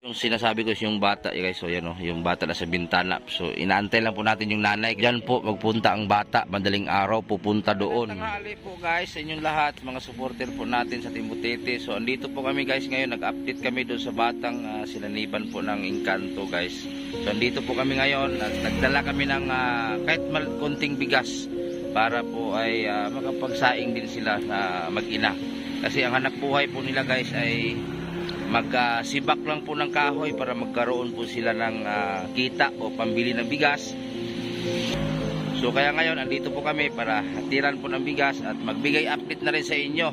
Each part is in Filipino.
Yung sinasabi ko is yung bata, guys. So, yan o, yung bata na sa bintana. So, inaantay lang po natin yung nanay. Diyan po, magpunta ang bata. Madaling araw, pupunta doon. Tanghali po, guys, sa inyong lahat, mga supporter po natin sa Team Butete. So, andito po kami, guys, ngayon. Nag-update kami doon sa batang sinaniban po ng Encanto, guys. So, andito po kami ngayon. Nagdala kami ng kahit konting bigas para po ay makapagsaing din sila na mag-ina. Kasi ang hanap buhay po nila, guys, ay magsibak lang po ng kahoy para magkaroon po sila ng kita o pambili ng bigas. So kaya ngayon andito po kami para hatiran po ng bigas at magbigay update na rin sa inyo.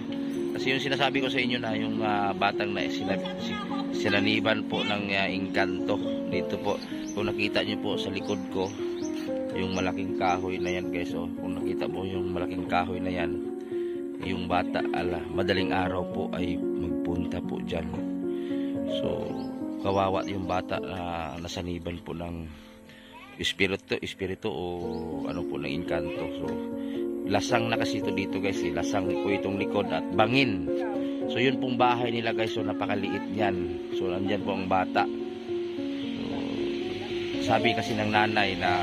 Kasi yung sinasabi ko sa inyo na yung batang na sinaniban po ng Encanto. Dito po, kung nakita nyo po sa likod ko, yung malaking kahoy na yan, guys. So, kung nakita mo yung malaking kahoy na yan, yung bata madaling araw po ay magpunta po dyan. So, kawawa yung bata na nasaniban po ng espiritu o ano po ng Encanto. So, lasang na kasi ito dito, guys. Lasang po itong likod at bangin. So, yun pong bahay nila, guys. So, napakaliit niyan. So, andyan po ang bata. So, sabi kasi ng nanay na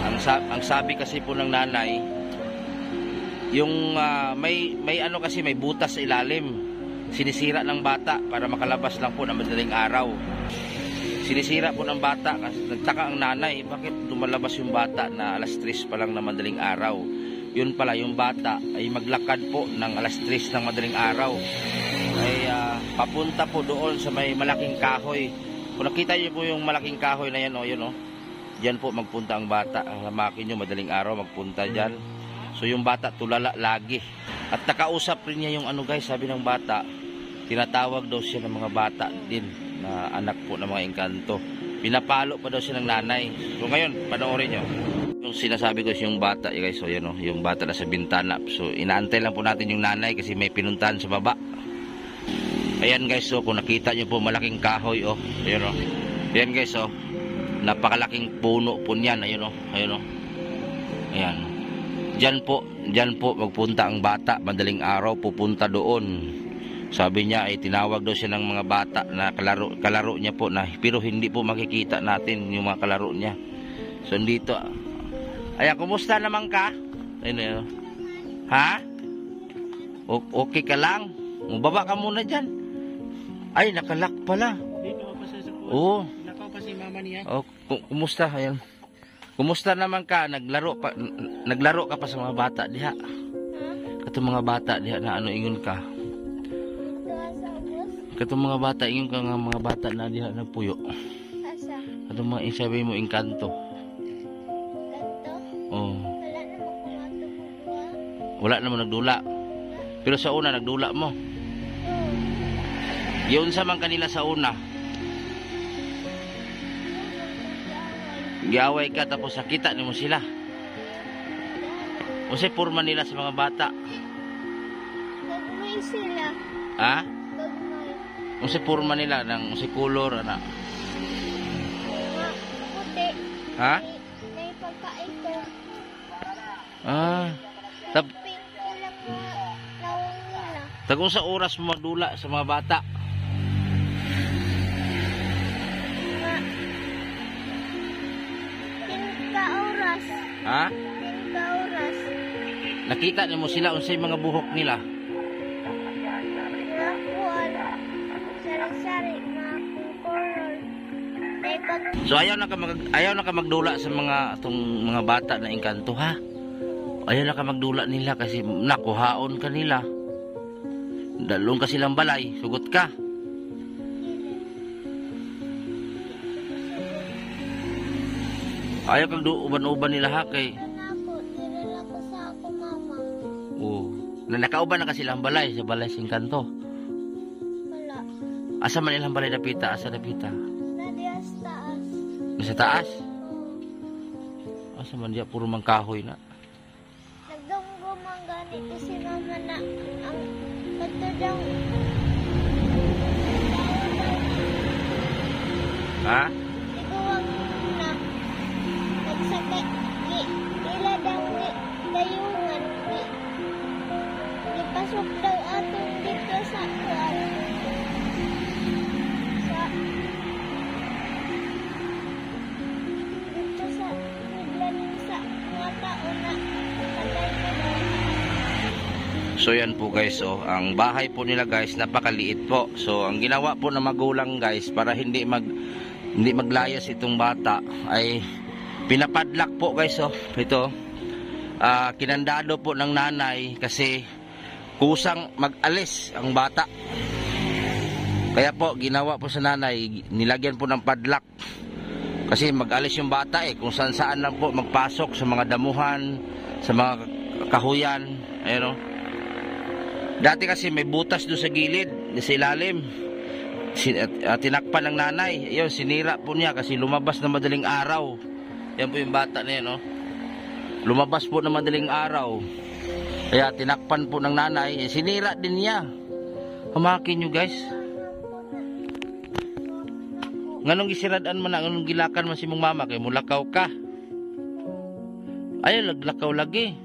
ang sabi kasi po ng nanay, yung may ano kasi may butas sa ilalim. Sinisira ng bata para makalabas lang po ng madaling araw. Sinisira po ng bata kasi nagtaka ang nanay, bakit lumalabas yung bata na alas 3 pa lang na madaling araw. Yun pala, yung bata ay maglakad po ng alas 3 ng madaling araw. Ay papunta po doon sa may malaking kahoy. Kung nakita niyo po yung malaking kahoy na yan, yun o. Diyan po magpunta ang bata. Hamakin nyo, madaling araw magpunta dyan. So yung bata tulala lagi. At nakausap rin niya yung ano, guys, sabi ng bata, tinatawag daw siya ng mga bata din na anak po ng mga Encanto. Pinapalo pa daw siya ng nanay. So ngayon, panoorin nyo. Yung sinasabi ko is yung bata, guys. So yan o, yung bata na sa bintana. So inaantay lang po natin yung nanay kasi may pinuntahan sa baba. Ayan, guys. So kung nakita nyo po malaking kahoy o. Ayan o. Ayan, guys. So napakalaking puno po niyan. Ayun o. Ayun o. Ayan. Diyan po magpunta ang bata. Madaling araw pupunta doon. Sabi niya ay tinawag daw siya ng mga bata na kalaro niya po na pero hindi po makikita natin yung mga kalaro niya. So dito. Ayan, kumusta naman ka? Ayun. Ha? Okay ka lang? Mababa ka muna diyan. Ay, nakalak pala. Oo. Nakaw pa si mama niya. Oh, kumusta? Ayan. Kumusta naman ka? Naglaro ka pa sa mga bata diha. Katong mga bata diha na ano ingon ka? Katong mga bata ingon ka nga mga bata na diha nagpuyo. Asa? Katong mga isabi mo Encanto. Oh. Wala naman nagdula. Pero sa una nagdula mo. Yun sa man kanila sa una. Giaway ka tapos nakita nimo sila. Unsay porma nila sa mga bata? Gagmay sila. Ha? Gagmay. Unsay porma nila nang unsay color ana? Puti. Ha? May pagkaitom. Tab Pink lang lawang nila. tagong sa oras mo magdula sa mga bata. Tingka oras. Ha? Tingka oras. Nakita nimo sila unsay mga buhok nila? Nakuan. Sari-sari. Mga color. May pag... So ayaw na ka magdula sa mga tong mga bata na Encanto, ha? Ayaw na ka magdula nila kasi nakuhaon ka nila. Dalong ka silang balay, sugot ka. Ayaw kang uban-uban nila, ha, kay Dinala ko sa ako mama. nakauban na ka silang balay sa balay sa Encanto. Wala. Asa man ilang balay napita? Asa napita? Nadia sa taas. Sa taas? Asa man diya puro mang kahoy na. Nagdunggumang ganit kasi mama na ang katudang Ha? iguwang na nagsakit ila daw ni dayungan ni ipasok daw atong dito sa kuan So yan po guys, oh, ang bahay po nila guys napakaliit po. So ang ginawa po ng magulang guys para hindi maglayas itong bata ay pinapadlock po guys, oh. Ito kinandado po ng nanay kasi kusang mag-alis ang bata. Kaya po ginawa po sa nanay, nilagyan po ng padlock. Kasi mag-alis yung bata kung saan lang po magpasok sa mga damuhan, sa mga kahuyan, ayun, oh. Dati kasi may butas doon sa gilid, sa ilalim. Tinakpan ng nanay. Ayun, sinira po niya kasi lumabas na madaling araw. Yan po yung bata na yan, oh. Lumabas po na madaling araw. Kaya tinakpan po ng nanay. Sinira din niya. Hamakin nyo guys. Nganong gisiradaan man na, nganong gilakan man si mong mama, kay mulakaw ka. Ayaw, laglakaw lagi.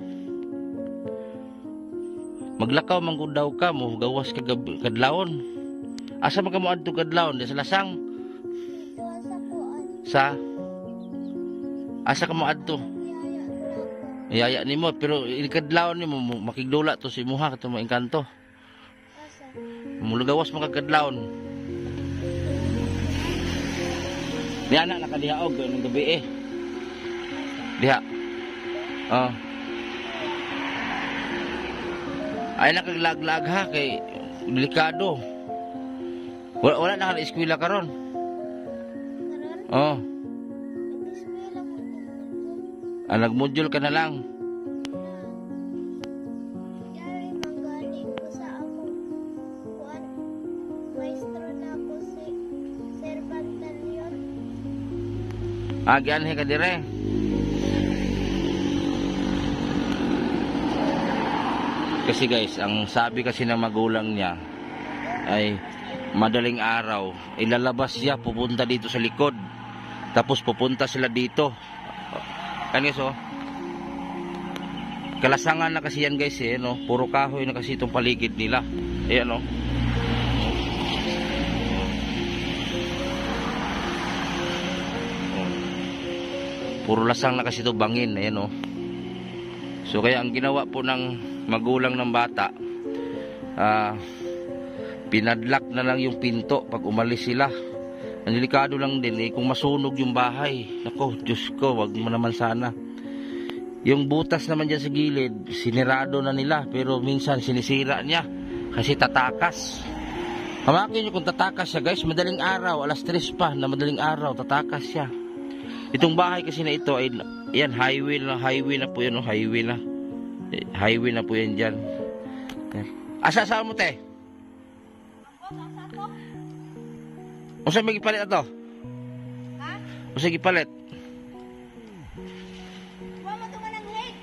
Maglakaw manggod daw ka mo, gawas ka kadlawon. Asa man ka mo adto kadlawon? Di sa lasang? Sa? Asa ka mo adto? Iyaya ni mo, pero kadlawon ni mo, makigdula to si muha, kato mo engkanto. Mulagawas mo kadlawon. Di anak nakadihaog, ng gabi Diha. Oh. Ay nakaglaglag ha kay delikado. Wala na ka eskwela karon. Oh. Nag-module ka na lang. Yari mangani ko sa among kuan. Maestro na ko si Sir Pantaleon. Agian ka dire. Kasi guys, ang sabi kasi ng magulang niya ay madaling araw, ilalabas siya, pupunta dito sa likod. Tapos pupunta sila dito. Kan guys, oh. Kalasangan na kasi yan guys, no? Puro kahoy na kasi itong paligid nila. Ayan, oh. Puro lasang na kasi ito, bangin. Ayan, oh. So kaya ang ginawa po ng magulang ng bata, pinadlock na lang yung pinto pag umalis sila. Ang delikado lang din kung masunog yung bahay. Nako, Diyos ko, wag mo naman sana. Yung butas naman dyan sa gilid, sinirado na nila, pero minsan sinisira niya kasi tatakas. Hamakin nyo kung tatakas siya guys, madaling araw, alas 3 pa na madaling araw, tatakas siya. Itong bahay kasi na ito ay yan, highway na po yan, highway na. Highway na po yan dyan. Asa mo te? Usa may gipalit ato? Ha? Usa gipalit? Wa mo tungan ang hate.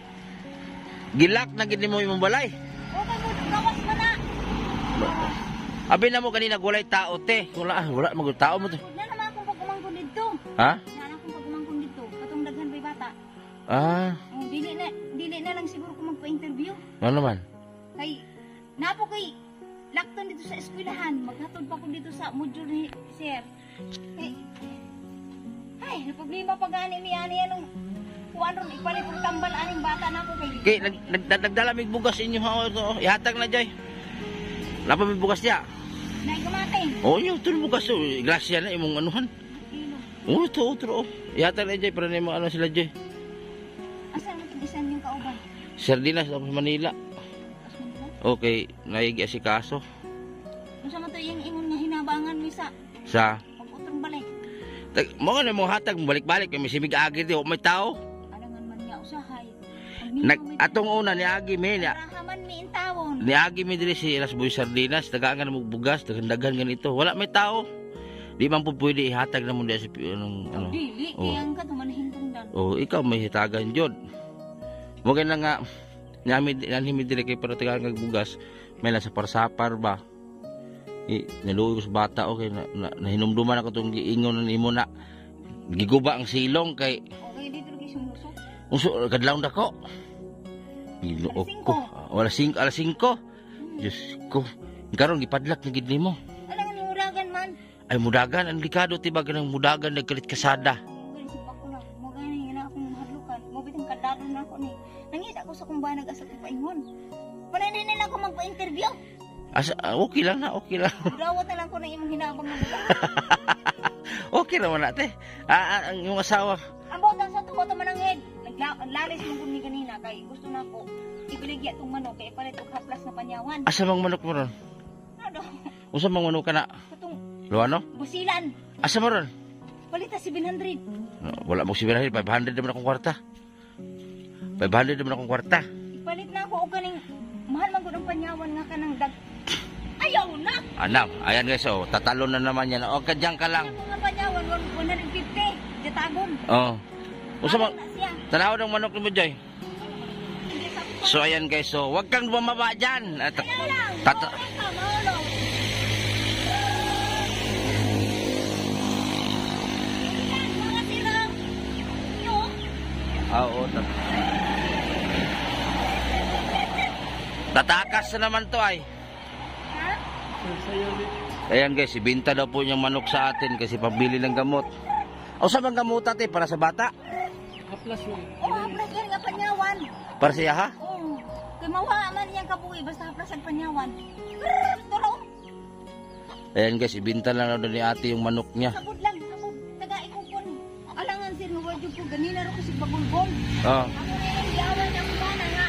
Gilak na gid mo imong balay. O kay mo gawas man na. Abi na mo kanina gulay tao te. Wala magud tao mo to. Na naman akong pagumangkon dito. Ha? Na akong pagumangkon dito. Katong daghan bay bata. Ah, Dili na lang siguro ko magpa-interview. ano naman? Kay napo kay lakton dito sa eskwelahan. Maghatod pa ko dito sa module ni Sir. Ay, problema pa gani ni ani anong kuan ron ipalit og tambal aning bata nako kay. Kay nagdala mig bugas inyo ha to. Ihatag na joy. Lapa mig bugas dia. Nay kamate. Oh, yung tun bugas to. Grasya na imong anuhan. Oh, ito otro. Ihatag na joy para ni mga ano sila joy. Asan mo tigisan yung kauban? Sardinas sa Manila. Okay, naigi si kaso. Unsa man to yung ingon nga hinabangan mi sa Sa pag-utong balay. mo na mo hatag balik-balik kay misibig agi di may tao. Alangan man niya usahay. Atong una ni agi mi niya. Rahaman mi in tawon. Niagi mi diri si Las Boy Sardinas, dagangan mo bugas, dagandagan ganito. Wala may tao. Di man po pwede ihatag na mo diya si ano. Dili kaya ka tumanhin tungdan. Oh, ikaw may hitagan jud. Mo na nga nami diri kay para tagaan ng bugas, may nasa parsapar ba. Naluoy ko sa bata okay nahinumduman ako tong giingon nimo na giguba ang silong kay Okay dito lagi sumusok. uso kadlawon dako. Giluok ko. Wala 5 alas 5. Diyos ko. Karon gipadlak na gid nimo. Alangan ni mudagan man. Ay mudagan ang likado tiba ganang mudagan nagkalit kasada. Gali si Paco lang. Mo gani na akong mahadlukan. Mo bitang kadado na ako ni. Nangita ko sa kung ba nag-asa ko paingon. Panay na ako magpa-interview. Okay lang na, okay lang. Dawat na lang ko na imong hinabang na buka. Okay naman natin. Ang yung asawa. Ang botang sa tuwa man ang head. Naglaris mo kung ni kanina kay gusto na ko ipiligya tong manok kay palit og haplas na panyawan. Asa mang manok mo ron? Ano? Usa mang manok ka na? Katong Luano? busilan. Asa mo ron? Palita 700. Wala mo 700, 500 naman akong kwarta. 500 naman akong kwarta. Ipalit na ako og kaning mahal man gud ang panyawan nga kanang dag. Ayaw na. Anak, ayan guys, oh, tatalo na naman yan. O, kadyang ka lang. Ang mga panyawan 150. Ditagon. Oh. Usa mang Na siya. tanaw ng manok ni mo, Joy. Hindi sa So, ayan guys, so, wag kang bumaba dyan. At, Kaya lang. tata- Mahulog. Yan, mga silang. Yung. Oo, tatakas na naman to ay. Ha? Ayan guys, ibinta daw po yung manok sa atin kasi pabili ng gamot. O sa mga gamot ate, para sa bata? Oo, haplas yan nga panyawan. Para siya ha? Oo. Kay mawa man niyang kabuhi basta haplas ang panyawan. Tulong. Ayan guys, ibinta lang daw ni ate yung manok niya. Sabod lang, sabod. Taga-ikupon. Alangan sir, mawadyo ko. Ganina rin ko si Bagulbol. Oh. Ako na yung diyawan ng mana nga.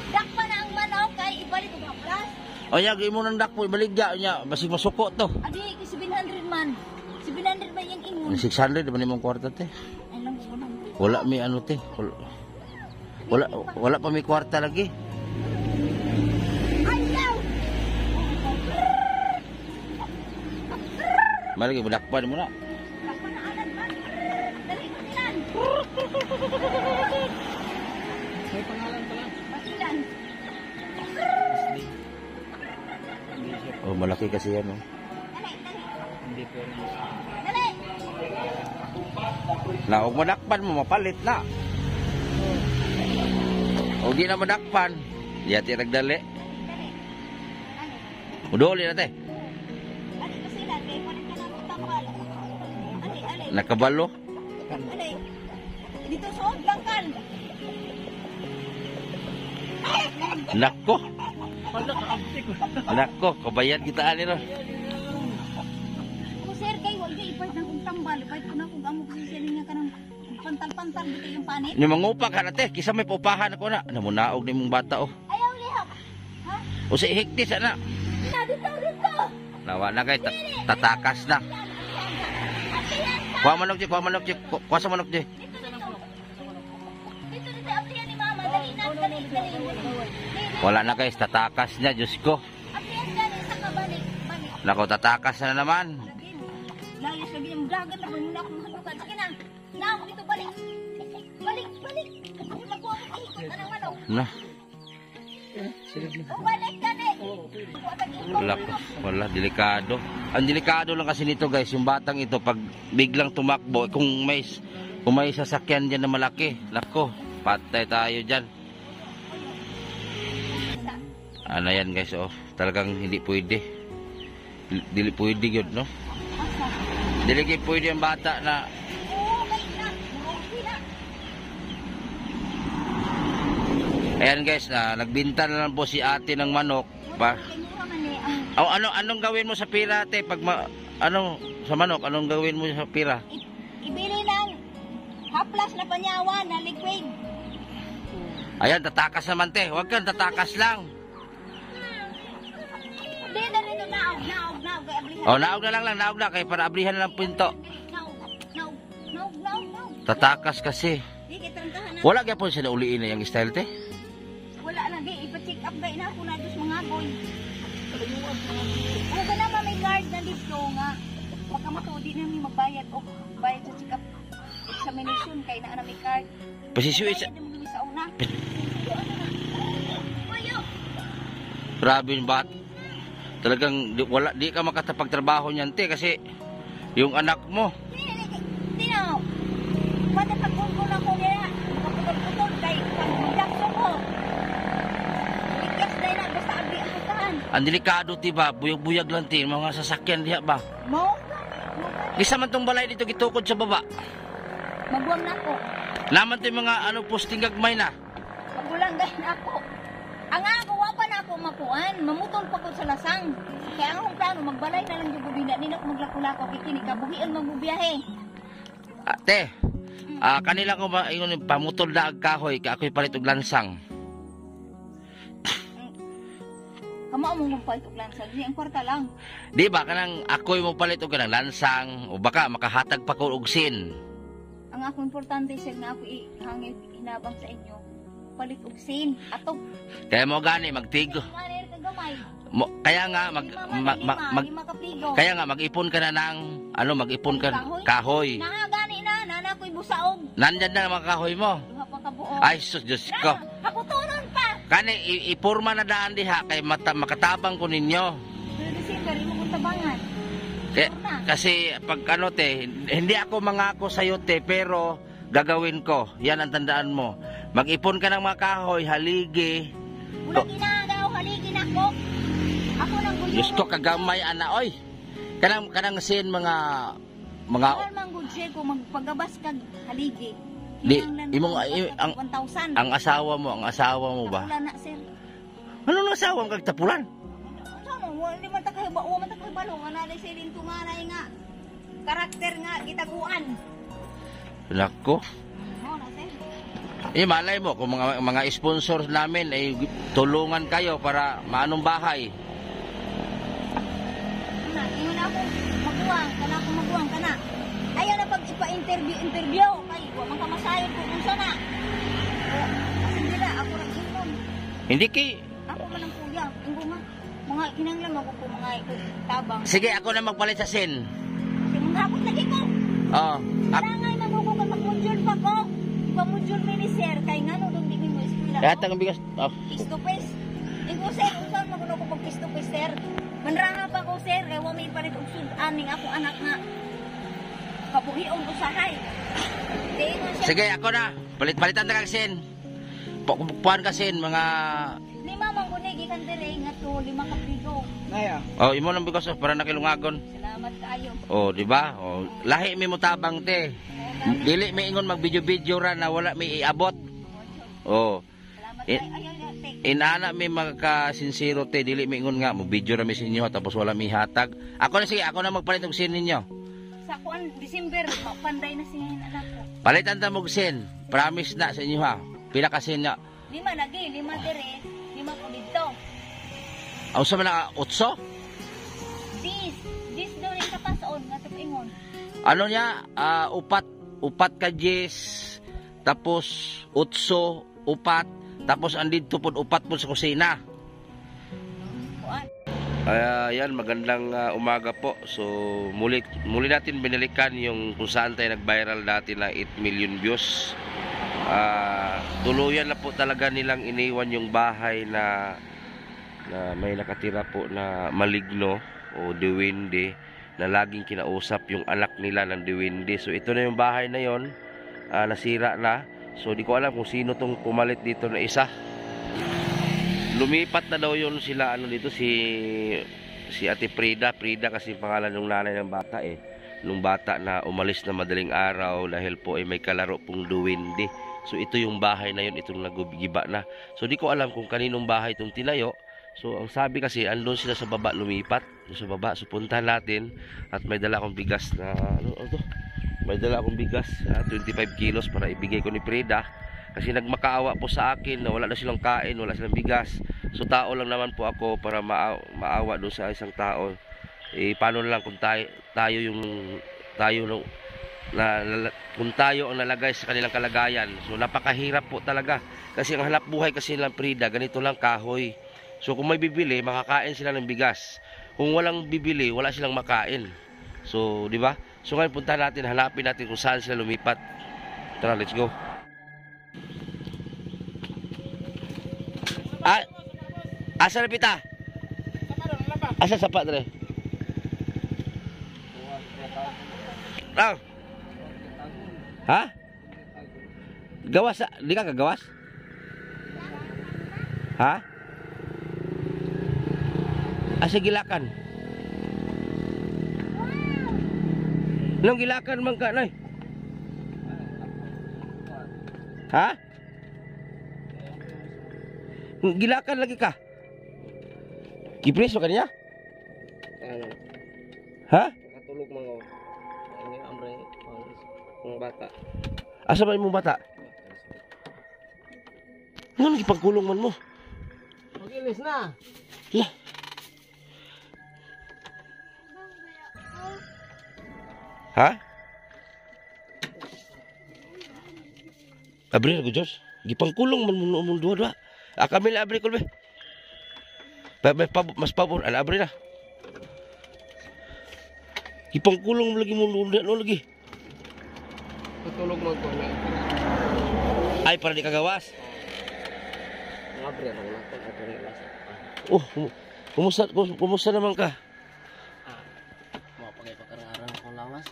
Dakpa na ang manok kay ibalik ko haplas. O niya, gawin mo ng dakpo, ibaligya niya. Basig masuko to. Adi, kay 700 man. 700 ba yung ingon? 600, naman yung kwarta te. Ay lang ko nang. Wala may ano te. Wala pa may kwarta lagi. Ayaw! Malagi, budakpan mo na. Dakpa na anan man. Dali ko silan. May pangalan pala. Basilan. Oh, malaki kasi yan oh. Dali, dali. Hindi po rin. Dali! Na, huwag madakpan mo, mapalit na. O di na madakpan, di ati nagdali. Dali. Dali. Udoli na te. Ali basilan. Kaya palit ka na akong tapal. Ali, ali. Nakabalo. Ali. Dito suod lang kan. Nako. Wala ka, abti ko. Nako, kabayad kita ani ron. Kung sir kay wag di ipait ng kong tambal. Ipait ko na kung amo kasi siya niya ka ng pantal-pantal dito yung panit. Yung mangupa ka na te, kisa may paupahan ako na. Namunaog ni mong bata oh. Ayaw lihap. Ha? O si hiktis na. Na, dito, dito. Nawa na kay, tatakas na. Kuha manok di, kuha manok di. Kuha sa manok di. Dito, dito. Dito, dito. Aplihan ni mama. Dali na, dali, dali. Wala na guys, tatakas niya, Diyos ko. Aplihan dali sa kabalik. Balik. Nako, tatakas na naman. Lagin. Layas lagi yung dagat na. Hindi na ako mahalukan. Sige na. Na ako dito, balik. Balik, balik. Ako magkuha ko ihikot. Anong manok? Na, Silid na. O balik ka na. wala ko. Wala, delikado. Ang delikado lang kasi nito guys, yung batang ito, pag biglang tumakbo, kung may sasakyan dyan na malaki, nako, patay tayo dyan. Ano yan guys, oh, talagang hindi pwede. Dili pwede yun, no? Dili kayo pwede ang bata na ayan guys, nagbinta na lang po si ate ng manok. Anong gawin mo sa pira ate? Sa manok, anong gawin mo sa pira? Ibili ng haplas na panyawan na liquid. Ayan, tatakas naman te. Huwag kang tatakas lang. Hindi, dito naog. Kay ablihan. Oh, naog na lang, naog na. Kaya para ablihan na lang pinto. Naog. Tatakas kasi. Di, kitangkahan na. Wala kaya po siya nauliin na yung style te? Wala na, di. Ipa-check up na ako na dos mga goy. Ano ba naman may guard na dito nga? Baka matudi na may magbayad o bayad sa check up examination kay na may card. Pasisuit sa... Bayad na mo sa una. Mayo. Grabe yung bat. Talagang di ka makatapagtrabaho niyan te kasi yung anak mo. Di na. Pati pagkungkong ako niya. Kaputol-putol kay pag-jackson ko. Ikas dahil na basta abi ang katahan. Ang delikado ti ba, buyag-buyag lang ti, mga sasakyan diha ba. Mo? Isa man tong balay dito gitukod sa baba. Magbuwang na ako. Naman to yung mga posting gagmay na. Magulang dahil ako. Ang ako, wapa na ako. makuan, mamutol pa ko sa lasang. Kaya ang akong plano, magbalay na lang yung bubina, nila ko maglako-lako, kikini, kabuhian magbubiyahe. Ate, kanila ko ba yung pamutol na ag kahoy, kaya ako'y palit og lansang. Kamao mo magpalit og lansang, di ang kwarta lang. Di ba kanang ako'y mo palit og kanang lansang o baka makahatag pa ko og sin. Ang ako importante sir nga ako ihangit hinabang sa inyo, palit og sin, atog. Kaya mo gani magtigo. Manir ka gamay. Kaya nga Lima ka pligo. kaya nga mag-ipon ka na ng mag-ipon ka kahoy. Nahagani na ko'y busaog. Nandyan na ang mga kahoy mo. Duha pa ka buo. Ay sus Diyos ko. Hakutunon pa. Kani ipurma na daan diha kay makatabang ko ninyo. Pero December imo kong tabangan. Kasi pag te, hindi ako mangako sa iyo te, pero gagawin ko. Yan ang tandaan mo. Mag-ipon ka ng mga kahoy, haligi. Wala ginagaw, haligi na ko. Ako nang gusto. Gusto kagamay ana oy. Kanang sin mga Mahal man gud siya ko magpagabas kag haligi. Di, imong ang 1,000. ang asawa mo ba? Wala na sir. Ano nang asawa mo kag tapulan? Hindi man takahibalo nga na silin to nga nga karakter nga gitaguan. Nako. Mo na sir. Malay mo kung mga sponsors namin ay tulungan kayo para maanong bahay. Na, ingon ako magbuwang kana. Ayaw na pag ipa-interview kay wa man ka masayon ko unsa na. Kasi dila ako ra ingon. Hindi Ako man ang kuya, ingon nga. Mga kinanglan ako po mga tabang. Sige, ako na magpalit sa sin. Kasi manghapon lagi ko. Oo. Kailangan magugo ka mag-module pa ko. Pa-module minister kay ngano dong di mo eskwela. Lahat ng bigas. Oh. Face-to-face. Ingo sir, unsa maguno ko pag face-to-face sir. Manranga pa ko sir, kay wa may palit og sudan ning ako anak nga. Kabuhion usahay. Sige, ako na. Palit-palitan na kag sin. Puan ka sin mga Lima man guni gikan dire nga to 5 ka pigo. Naya. Oh, imo nang bigas para nakilungagon. Salamat kaayo. Oh, di ba? Oh, lahi mi mo tabang te. Dili mi ingon mag-video ra na wala mi iabot. Oh. Salamat kaayo. Ayaw tek. Inana mi magka-sincero te, dili mi ingon nga mo video ra mi sa inyo tapos wala mi hatag. Ako na sige, ako na magpalit og sin ninyo. Sa kuan December, panday na siya anak ko. Palitan ta mo og sin. Promise na sa inyo ha. Pila ka sin na? 5 lagi, 5 dire, 5 ko dito. Aw sa man 8? This daw rin kapasoon nga ingon. Ano niya? Upat ka Jis, tapos 8, upat, tapos andito po upat po sa kusina. Kuan. Ayan, magandang umaga po. So, muli natin binalikan yung kung saan tayo nag-viral dati na 8 million views. Tuluyan na po talaga nilang iniwan yung bahay na may nakatira po na maligno o diwindi na laging kinausap yung anak nila ng diwindi. So, ito na yung bahay na yon, nasira na. So, di ko alam kung sino tong pumalit dito na isa. Lumipat na daw yun sila dito si Ate Prida kasi pangalan ng nanay ng bata nung bata na umalis na madaling araw dahil po ay may kalaro pong duwindi. So ito yung bahay na yun, itong nagugiba na. So di ko alam kung kaninong bahay itong tinayo. So ang sabi kasi andun sila sa baba, lumipat sa baba. So puntahan natin at may dala akong bigas na may dala akong bigas 25 kilos para ibigay ko ni Prida. Kasi nagmakaawa po sa akin na wala na silang kain, wala silang bigas. So tao lang naman po ako para maawa doon sa isang tao. Paano na lang kung kung tayo ang nalagay sa kanilang kalagayan. So napakahirap po talaga. Kasi ang hanap buhay kasi nilang Prida, ganito lang kahoy. So kung may bibili, makakain sila ng bigas. Kung walang bibili, wala silang makain. So, di ba? So ngayon puntahan natin, hanapin natin kung saan sila lumipat. Tara, let's go. Asa na pita? Asa sapat dre? Ha? Gawas, di ka kagawas? Ha? Asa gilakan? Nang gilakan man ka, nay? Ha? Gilakan lagi ka? Gipreso ka niya? Ano, Ha? nakatulog mga o. Ang amre, ang bata. Asa ba imong bata? Ano nagipagkulong man mo? Mag-ilis na. Lah. Ha? Abri ko Diyos. Gipangkulong man mo duwa-duwa. Kami na abri ko be. Mas pabor, ana abri na. Gipangkulong mo lagi mo no lagi. Natulog mo ko na. Ay para di kagawas. Ang abre ako na. Ito rin lasa. Oh, kumusta naman ka? Mga pagkakaroon akong lawas.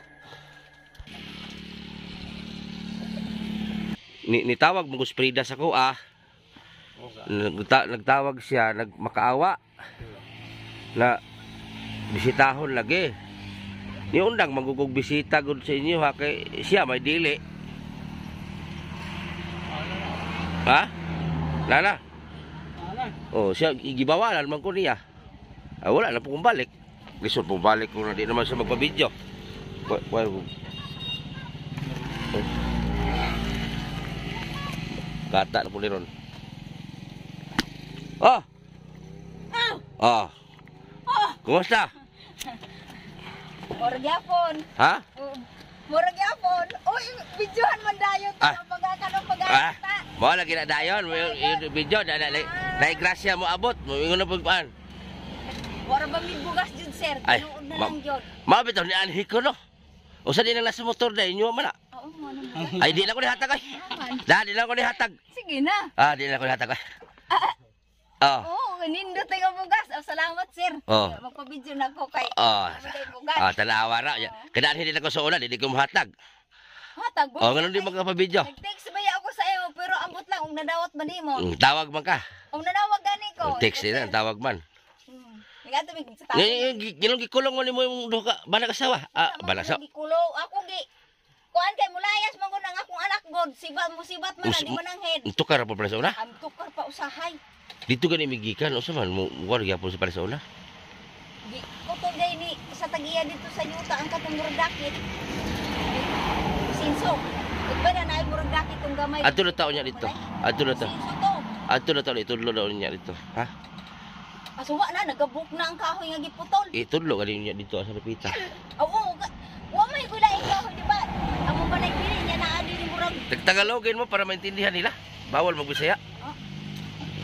Nitawag mo Spridas ako nagtawag siya, nagmakaawa na bisitahon lagi. Ni undang magugog bisita gud sa inyo ha kay siya may dili. Ha? Lala. Oh, siya igibawalan man ko niya. Wala na po kong balik. Gusto po balik ko na di naman siya magpa-video. Kata na po ni Ron. Oh! Oh! Kumusta? Murag yapon. Ha? Murag yapon. Uy, videohan man dayon ta pagkakanong pagkakita. Mo lagi na dayon, yung video na grasya mo abot, mo ingon na pagpaan. Wala ba may bugas jud sir? Ay, Tinuod na lang jud. Mabitaw ni anhi ko no. Usa din lang sa motor na inyo man. Oo, mo nang. Ay di na ko nihatag ay. Di na ko nihatag. Sige na. Di na ko nihatag ay. Oo, nindot nga bugas. Salamat sir. Magpa-video na ko kay. Bugas. Tanawa ra. Kadaan hindi na ko sa una, hindi ko mahatag. Hatag. Ganun din magpa-video. Nag-text ba ako sa iyo pero ambot lang ug nadawat man nimo. Tawag man ka. Ug nadawag gani ko. Text din tawag man. Ngato mig sa tawag. Gilong gikulong mo nimo yung duha ka bana kasawa. Bana sa. Gikulo ako gi. Kuan kay mulayas man ko nang akong anak god. Sibat man di man ang head. Tukar pa pala sa una? Am tukar pa usahay. Dito gani migikan o sa man mo war gyapon sa pala sa una. Di kuto day ni sa tagiya dito sa yuta ang katong murdakit. Sinso. Iba na naay murdakit tong gamay. Adto na taon niya dito. Adto na ta. Sinso to. Adto na taon itudlo daw niya dito. Ha? Asuwa na nagabuk na ang kahoy nga giputol. Itudlo gani niya dito sa pita. Oo, wa may gula ikaw di ba? Amo ba nagpili niya na adi ni murag. Tagalogin mo para maintindihan nila. Bawal magbisaya.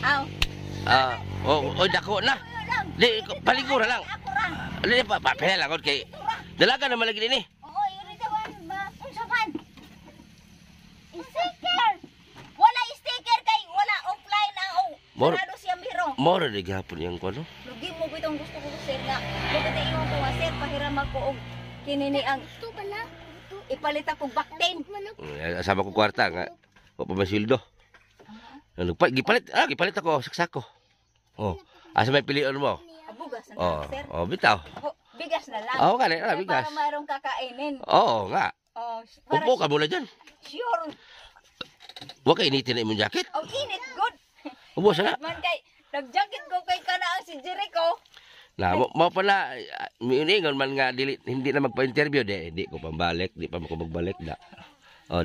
Aw. Dako na. Di palingkura lang. Ako ra. Ali pa papel lang kay dalaga na malagi ni. Oo, yun ito ba? Unsa man? Sticker. Wala sticker kay wala offline ang sarado siya biro. Moro di gapon yang kuno. Lugi mo bitong gusto ko sir nga. Pagkata iyo ko nga sir pahiram ako og kinini ang ipalit ako bakten. Sama ko kwarta nga. O pa masildo. Gipalit ako saksako. Asa may pilion mo? Bugas na sir. Bitaw. Bigas na lang. Kani bigas. Para mayroong kakainin. Oo nga. Para Upo ka muna dyan. sure. Huwag ka initin na imong jacket. Ang init good. Ubo sana. Man kay nag-jacket ko kay kana ang si Jericho. Na mo pala miuningon man nga hindi na magpa-interview di ko pambalik, di pa ako magbalik na.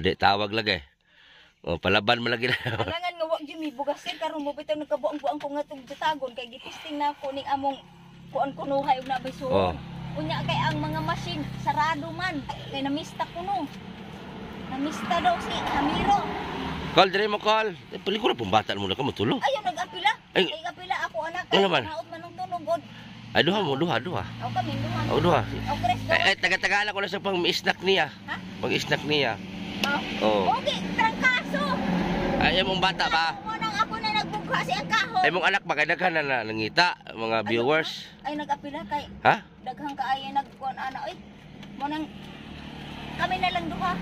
Di tawag lagi. Palaban man lagi na. Alangan nga wag gyud mi bugasin karon mo bitaw nagkabuang-buang ko nga tong jatagon kay gitisting na ko ning among kuan kunuhay ug nabay suon. Unya kay ang mga machine sarado man kay namista kuno. Namista daw si Hamiro. Call dire mo call. Pelikula pong bata mo na ka matulog. Ayaw nag-apila. Ay apila ako anak kay naot man ng tunog god. Ay duha. Aw kami duha. Duha. Aw Kristo. Taga-tagala ko na sa pang-snack niya. Ha? Pang-snack niya. Okay, trangkaso. Ay mong bata ba? Mo nang ako na nagbugha si ang kahoy. Ay mong anak magdaghan na nangita mga viewers. Ay nag-apila kay. Ha? Daghang kaayo nagkuan ana oy. Mo nang kami na lang duha.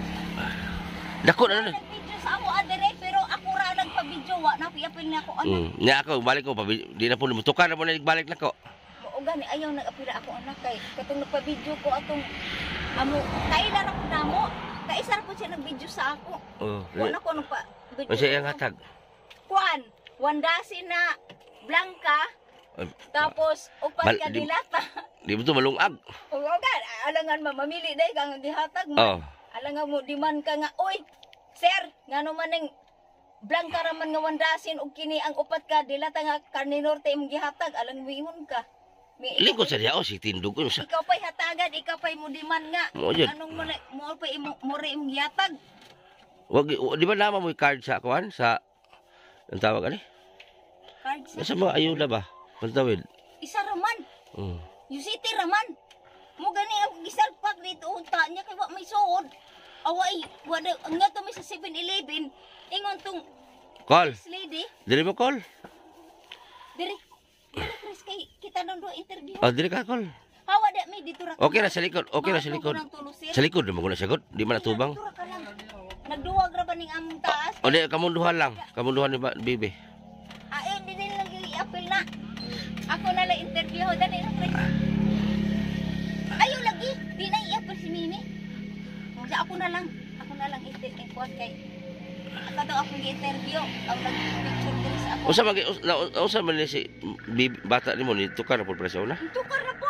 Dako na. Nag-video sa ako adere pero ako ra nagpa-video wa na piapil na ako anak. Nya ako balik ko di na po mutukan na mo na balik nako. O gani ayaw nag-apila ako anak kay katong nagpa-video ko atong amo kaila ra ko namo. Kay isa ra po siya nag-video sa ako. Wala ko nang pa-video. Ano siya yung hatag? Kuan, wandasin na Blanca, Tapos upat Bal- ka di- dilata. Di mo to malungag. O ka, alangan mamamili day ka nga gihatag mo. Oh. Alangan mo diman ka nga, oy, sir, ngano man ning blanca raman nga wandasin og kini ang upat ka dilata nga karne norte imong gihatag, alang mingon ka. Likod sa diya, si tindog ko sa. Ikaw pa'y hatagan, ikaw pa'y mo diman nga. Mo jud. Anong mo pa mo rin imong gihatag? Wag di ba naman mo yung card sa kuan sa ang tawag ani? Card sa Nasa mga ayuda ba? Pantawid. isa raman. Mm. You city raman. Mo gani ang gisalpak dito unta niya kay wa may suod. Away, wala ang nga to may sa 7-Eleven. Ingon tong Call. this lady, Dili mo call. diri. Chris kay kita nang do interview. Oh, dili ka call. Hawa da may dito ra. Okay na sa likod. Okay na sa likod. Sa likod mo ko na sagot. Di man natubang. Nagduwag ra ba ning among taas? O di kamunduhan lang. Kamunduhan ni Bibi. Ay, hindi din lang i-appeal na. Ako na lang interview. Dali na, Chris. Ayaw lagi. Di na i-appeal si Mimi. Kaya ako na lang i-kuat kay. Ako daw akong i-interview. Ang nag-picture din sa ako. Usa man ni si Bibi, bata nimo ni tukar na pud presyo na. Tukar na po.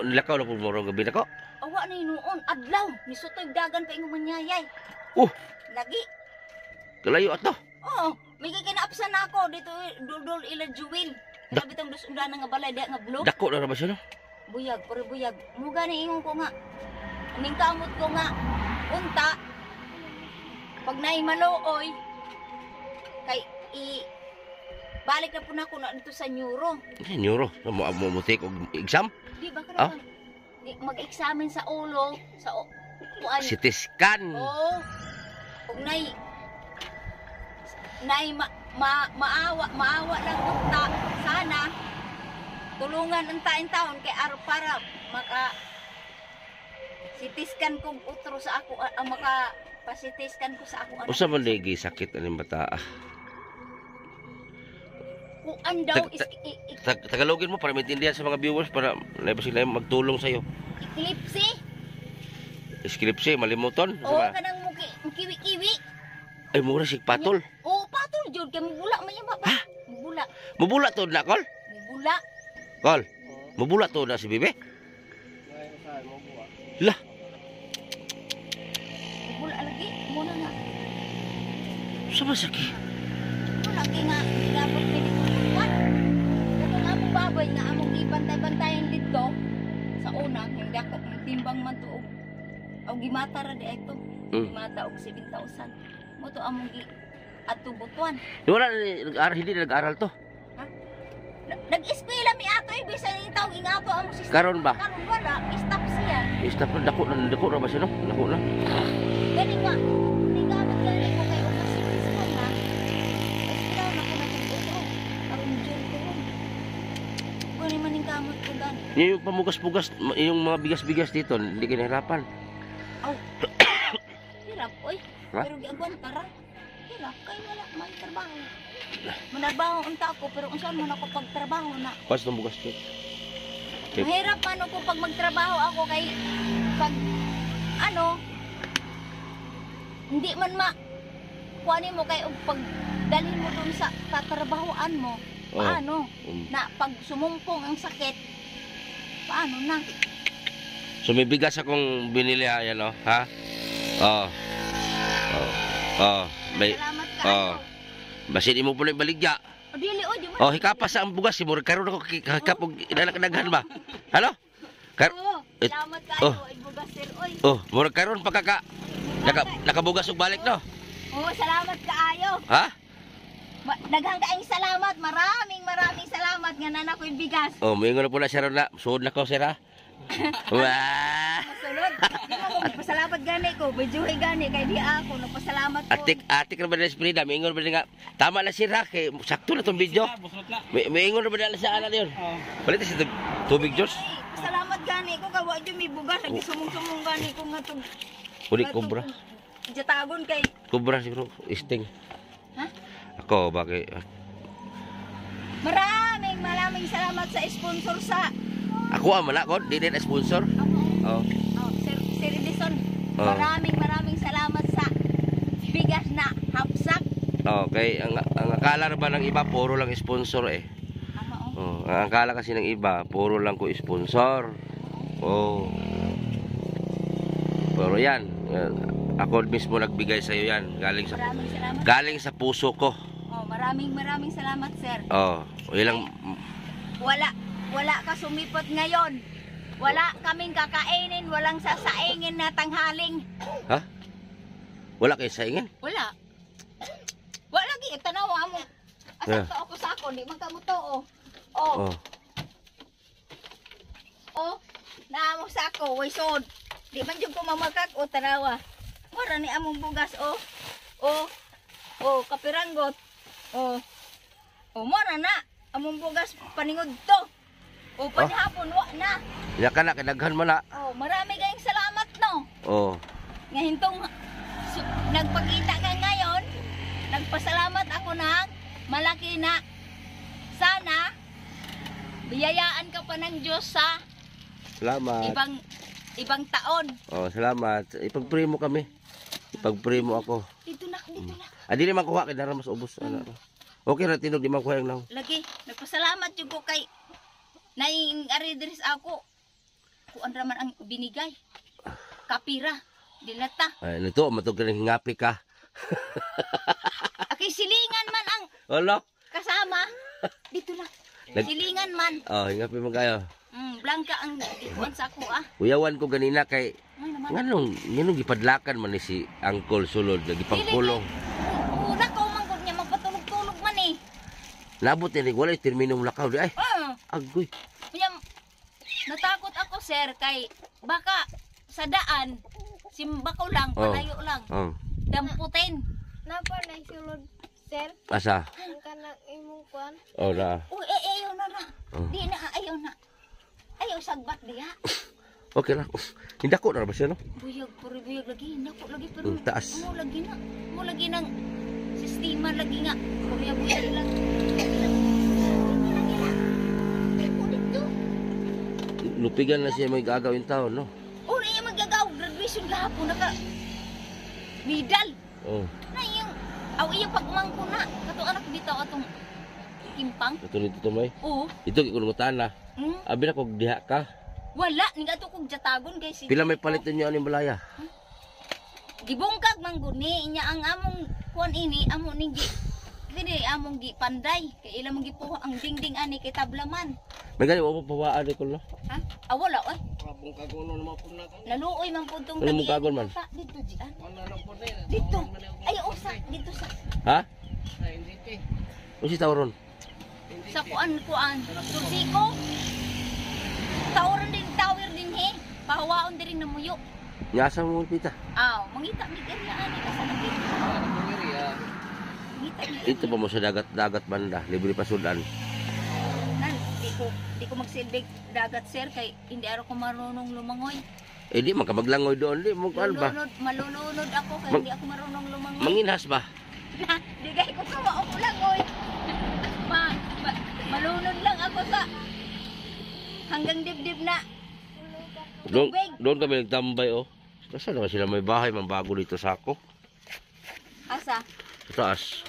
Nilakaw na pud mo rong gabi nako. Awa na hinuon. Adlaw. Nisutoy dagan pa ingong manyayay. Lagi. Kalayo ato. Oo. May kikinaapsan na ako. Dito dudol ila Jewel. Grabe itong dusundan nga balay. Diya nga blue. Dako na ba siya no? Buyag, puro buyag. Muga na ingon ko nga. Aming kamot ko nga. Unta. Pag naimaloy. Kay balik na po na ako na dito sa neuro. Neuro. Mo take og exam. Di ba ka Ah? naman? Mag-examine sa ulo. Sa kuan. CT scan. Oo. Kung maawa lang unta. Sana tulungan ang taon kay araw para maka sitiskan kong utro sa ako maka pasitiskan ko sa ako Usa man lagi sakit aning bata. kuan daw Tagalogin mo para maintindihan sa mga viewers para ba sila magtulong sa iyo. eclipse. Eskripsi malimuton. Oo, kanang mukiwi-kiwi. Ay mura si patol. Oo, patol jud kay mubula man yan ba? Mubula. Mubula to na kol. Mubula. Kol. Mubula to na si Bibi. Lah, Mubula lagi. Muna nga. sa masaki. Muna lagi nga dapat pinikuan. Kung among baboy nga among ibantay-bantayan dito sa una hindi ako timbang man tuog. Aw gimata ra di ito. Gimata og 7,000. Mo to among atubutuan. Wala nag-aral hindi na nag-aral to. Nag-eskwela mi ato bisan yung tawag ingato among sister. Karon ba? Karon wala, stop siya. Stop na dako na ba siya no? Dako na. Gani nga, hindi gamit gani ko kayo kasi physical na. Eskwela na ko na ito. Karon dyan ko. Gani man yung gamit ko gani. Yung pamugas-pugas, yung mga bigas-bigas dito, hindi ka nahirapan. Aw. Hirap, oy. Ha? Pero giagwan tara. Hirap kay wala may trabaho. Manarbaho unta ako pero unsa man ako pagtrabaho na. Pas ng bugas to. Okay. Mahirap man ako pag magtrabaho ako kay pag ano hindi man kuanin mo kay og pag dalhin mo dun sa tatrabahoan mo. Oh. Paano? Na pag sumumpong ang sakit, paano na? So may bigas akong binili ayan oh, ha? Oh. May Salamat ka. oh. Basin imo pala baligya. O dili o, di man. Oh, hikapas sa ang bugas si Mur karon ako hikapog inalakadaghan ba? Halo? Oo, salamat ka. Oh. Ibugas sir, oy. Oh, murag karon pagkaka nakabugas og balik no. Oo, salamat kaayo. Ha? Daghang kaayong salamat. Maraming salamat nga nanak ko'y bigas. Oh, moingon na pula siya ron na. Suod na ko sir ha. Wah. Masulod. Di mo ko pasalamat gani ko. Medyo'y gani kay di ako nagpasalamat ko. Atik na ba na Sprida? Moingon ba nga tama na sir ha kay sakto na tong video. Moingon na ba na sa ana niyon? Palit sa tubig Diyos. Salamat gani ko kay wa jud mi bugas lagi sumong-sumong gani ko nga tong Uli kubra. Jatagon kay. Kubra siguro isting. Ha? Ako bakit Maraming salamat sa sponsor sa ako man ako di din sponsor. Oh. Sir Edison. Oh. Maraming salamat sa bigas na hapsak. Okay, ang akala na ba ng iba puro lang sponsor eh. Tama oh. Oh, Ang akala kasi ng iba, puro lang ko sponsor. Oh. Pero yan, ako mismo nagbigay sa iyo yan. Maraming salamat. Galing sa puso ko. Oh, maraming salamat, sir. Oh, ilang Wala ka sumipot ngayon. Wala kaming kakainin, walang sasaingin na tanghaling. ha? Wala kayo saingin? Wala. Wala lagi tanawa mo. Asa Yeah. ka ako sa ako, di man ka mo to oh. Oh, Oh. oh. Naamo sa ako, way sod. Di man jud ko mamakak o tanawa. Mura ni among bugas oh. Oh. Oh, kapiranggot. Oh. Oh, mura na. Among bugas paningod to. O panihapon wa na. Ya ka na, kinaghan mo na. Oh, marami kayong salamat no. Oh. Nga hintong nagpakita ka ngayon, nagpasalamat ako ng malaki na sana biyayaan ka pa ng Diyos sa Salamat. ibang taon. Oh, salamat. Ipag-pray mo kami. Ipag-pray mo ako. Dito na. Di naman kuha kay dara mas ubos ana. Okay ra tinog di man kuha nang. Lagi, nagpasalamat jud ko kay naing aridris ako. Kuan raman ang binigay. Kapira, dilata. Ay, nito matug ka ng hingapi ka. Akay silingan man ang Wala. kasama. Dito lang. Silingan man. Oh, hingapi mo kayo. Blanca ang ikuan sa ako ah. Uyawan ko ganina kay Ay naman. nganong gipadlakan man ni si Uncle Sulod nagipangpulong. Una ko manggod niya magpatulog-tulog man eh. Labot ni wala terminong lakaw di ay. Agoy. Kaya natakot ako sir kay baka sa daan simbakaw lang, Oh. palayo lang. Oh. Damputin. Napa na sulod, sir? Asa? Ang kanang imong kuan. Oh na. Uy, ayaw na na. Oh. Di na, ayaw na. Ayaw sagbat diha. Okay na. Hindi ko na ba siya no? Buyog, puro buyog lagi. Nako lagi pero. Taas. Mo lagi na. Mo lagi ng sistema lagi nga. Buyog lang. Lupigan na siya may gagawin taon no. Una yung magagaw, graduation gahapon naka medal. Oh. Na yung iyang pagmangko na. Kato anak bitaw atong kimpang. Ito nito to may. Oo. Ito gikulungutan na. Abi na kog diha ka. Wala, ni ato kog jatagon kay si. Pila may palit niyo aning balaya? Gibungkag mangguni inya ang among kuan ini amo ning gi. Dili among gi panday kay ila mong gipuha ang dingding ani kay tablaman. May gani mo pawaan di ko no. Ha? Wala oy. Kapong kaguno naman po na kan. Naluoy man pud tong Ano mo kagon man? Dito dian. Ano lang po na yun. Dito. Ay usa dito sa Ha? Ay, hindi te. Unsi tawron? sa kuan. Susiko. Tawron din tower din he. Pahawaon diri na muyo. Nyasa mo pita. Aw, mangita mi area ani asa na dito. Ano po yun eh. Mangita mi. Ito pa mo sa dagat banda, libre pa sudan. Nan, di ko magsilbig dagat sir kay hindi araw ko marunong lumangoy. Eh di man ka maglangoy doon, di mo kan ba? Malulunod ako kay hindi ako marunong lumangoy. Manginhas ba? Di kay ko kawa ako langoy. Malunod lang ako sa hanggang dibdib na. Doon kami nagtambay oh. Kasi naman sila may bahay, mambago dito sa ako. Asa? Sa taas.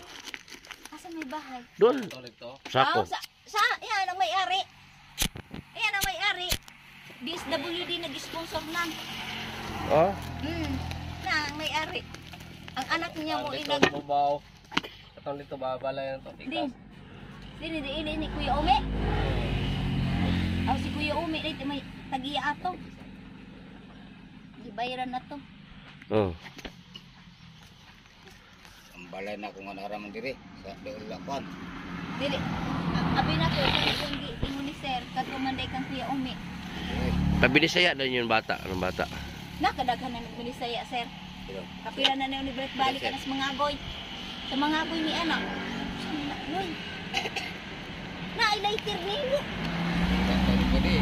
Asa may bahay? Doon, Tulig to. sa ako. Sa yan ang may-ari. Yan ang may-ari. DSWD nag-sponsor na. Oh, Na ang may-ari. Ang anak niya mo Dito inag... bubaw. Katong dito babala yan to. Din. Tikas. Din ni Kuya Umi. Si Kuya Umi dito may tagiya ato. Gibayaran na to. oh. Ang balay na kung ano raman diri sa Deulapan. Dili. Abi na to kung ingon ni sir katumanday kang Kuya Umi. Tabi ni saya doon yung bata, anong bata. Nakadaghan na nagbilisaya sir. Kapila na ni Bret balik anas mga agoy. Sa mga agoy ni anak. Uy. Na lighter nimo. Kanto pwede.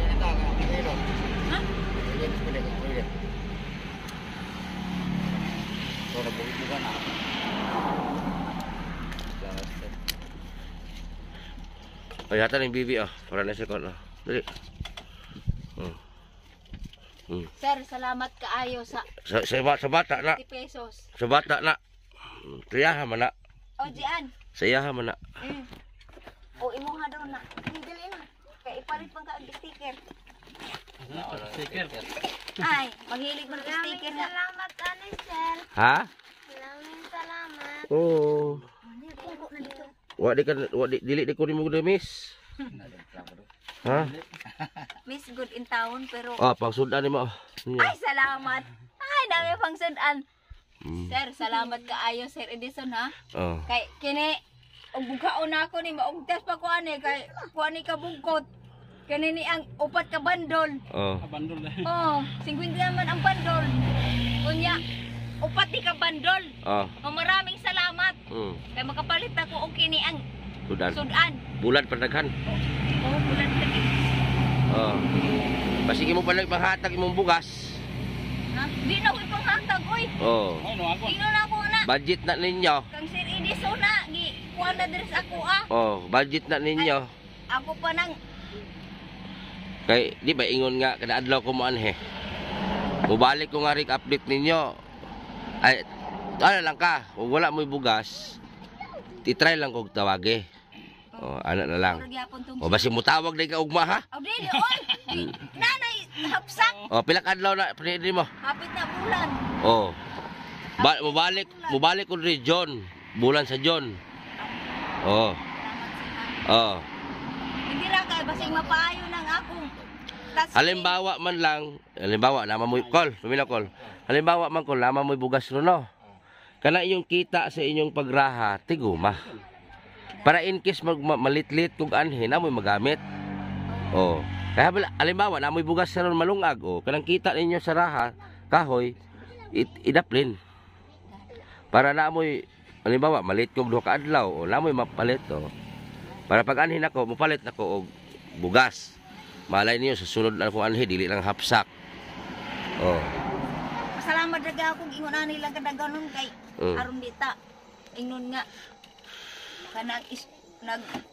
Kita ka kilo. Ha? Pwede. So nabubukan na. Ay, yata ng bibi oh. Para na siya ko. Dali. Sir, salamat kaayo sa Sa bata na. 50 pesos. Sa bata na. Triyahan man na. O, Jian. Sa iyaha man na. O, imo nga daw na. Dili na. Kaya ipalit pang ka ang sticker. Sticker. Ay, maghilig mo ng sticker nga. Salamat, ani, sir. Ha? Maraming salamat. Oo. Pugo na dito. Dili di ko nimo miss. Ha? Miss good in town, pero... Ah, pangsudan nimo. Ay, salamat. Ay, dami pang sudan. Mm. Sir, salamat kaayo, Sir Edison, ha? Oh. Kay, kini, og bughaon na ako ni, maugtas pa ko ani, kay, kuha ni kabungkot. Kani ni ang upat ka bandol. Oh. Abandon na. Oh, 50 naman ang bandol. Kunya, upat ni ka bandol. Oh. Oh, maraming salamat. Kay makapalit ako og kini ang Sudan. sudan. Bulan pandaghan. Oh, bulan lagi. Oh. Basig mo pala panghatag imong bugas. Ha? Di na ko panghatag, oy. Oh. Ay, no, ako. Ino na ako na. Budget na ninyo. Kang Sir Edison na, gi kuha na diri sa ako ah. Oh, budget na ninyo. Ako pa nang Kay di ba ingon nga kada adlaw ko mo anhe. Mubalik ko nga rig update ninyo. Ay ano lang ka, kung wala mo bugas, titry lang kog tawage. Oh, ano na lang. gyapon tong. O basi mo tawag na ka ugma ha. Oh, dili oy. Nanay hapsak. O pila ka adlaw na pwede mo. Hapit na bulan. Oh. Mubalik ko rin John. Bulan sa John. Oh. Oh. Hindi ra kay basig mapaayo nang akong. Halimbawa man lang, halimbawa naman mo call, pumila call. Halimbawa man call, naman mo bugas ro no. Kana inyong kita sa inyong pagraha, tiguma. Para in case malitlit kung anhin, na mo magamit. Oh. Kaya halimbawa na mo bugas sa ron malungag, oh. Kanang kita ninyo sa raha, kahoy, idaplin. Para na mo halimbawa malit kog duha ka adlaw, o na mo mapalit oh. Para pag anhin ako, mapalit nako og bugas. Malay niyo sa sunod na kung anhi, dili lang hapsak. Oh. Salamat daga akong ingon ani lang kada ganon kay aron dita. Ingon nga kanang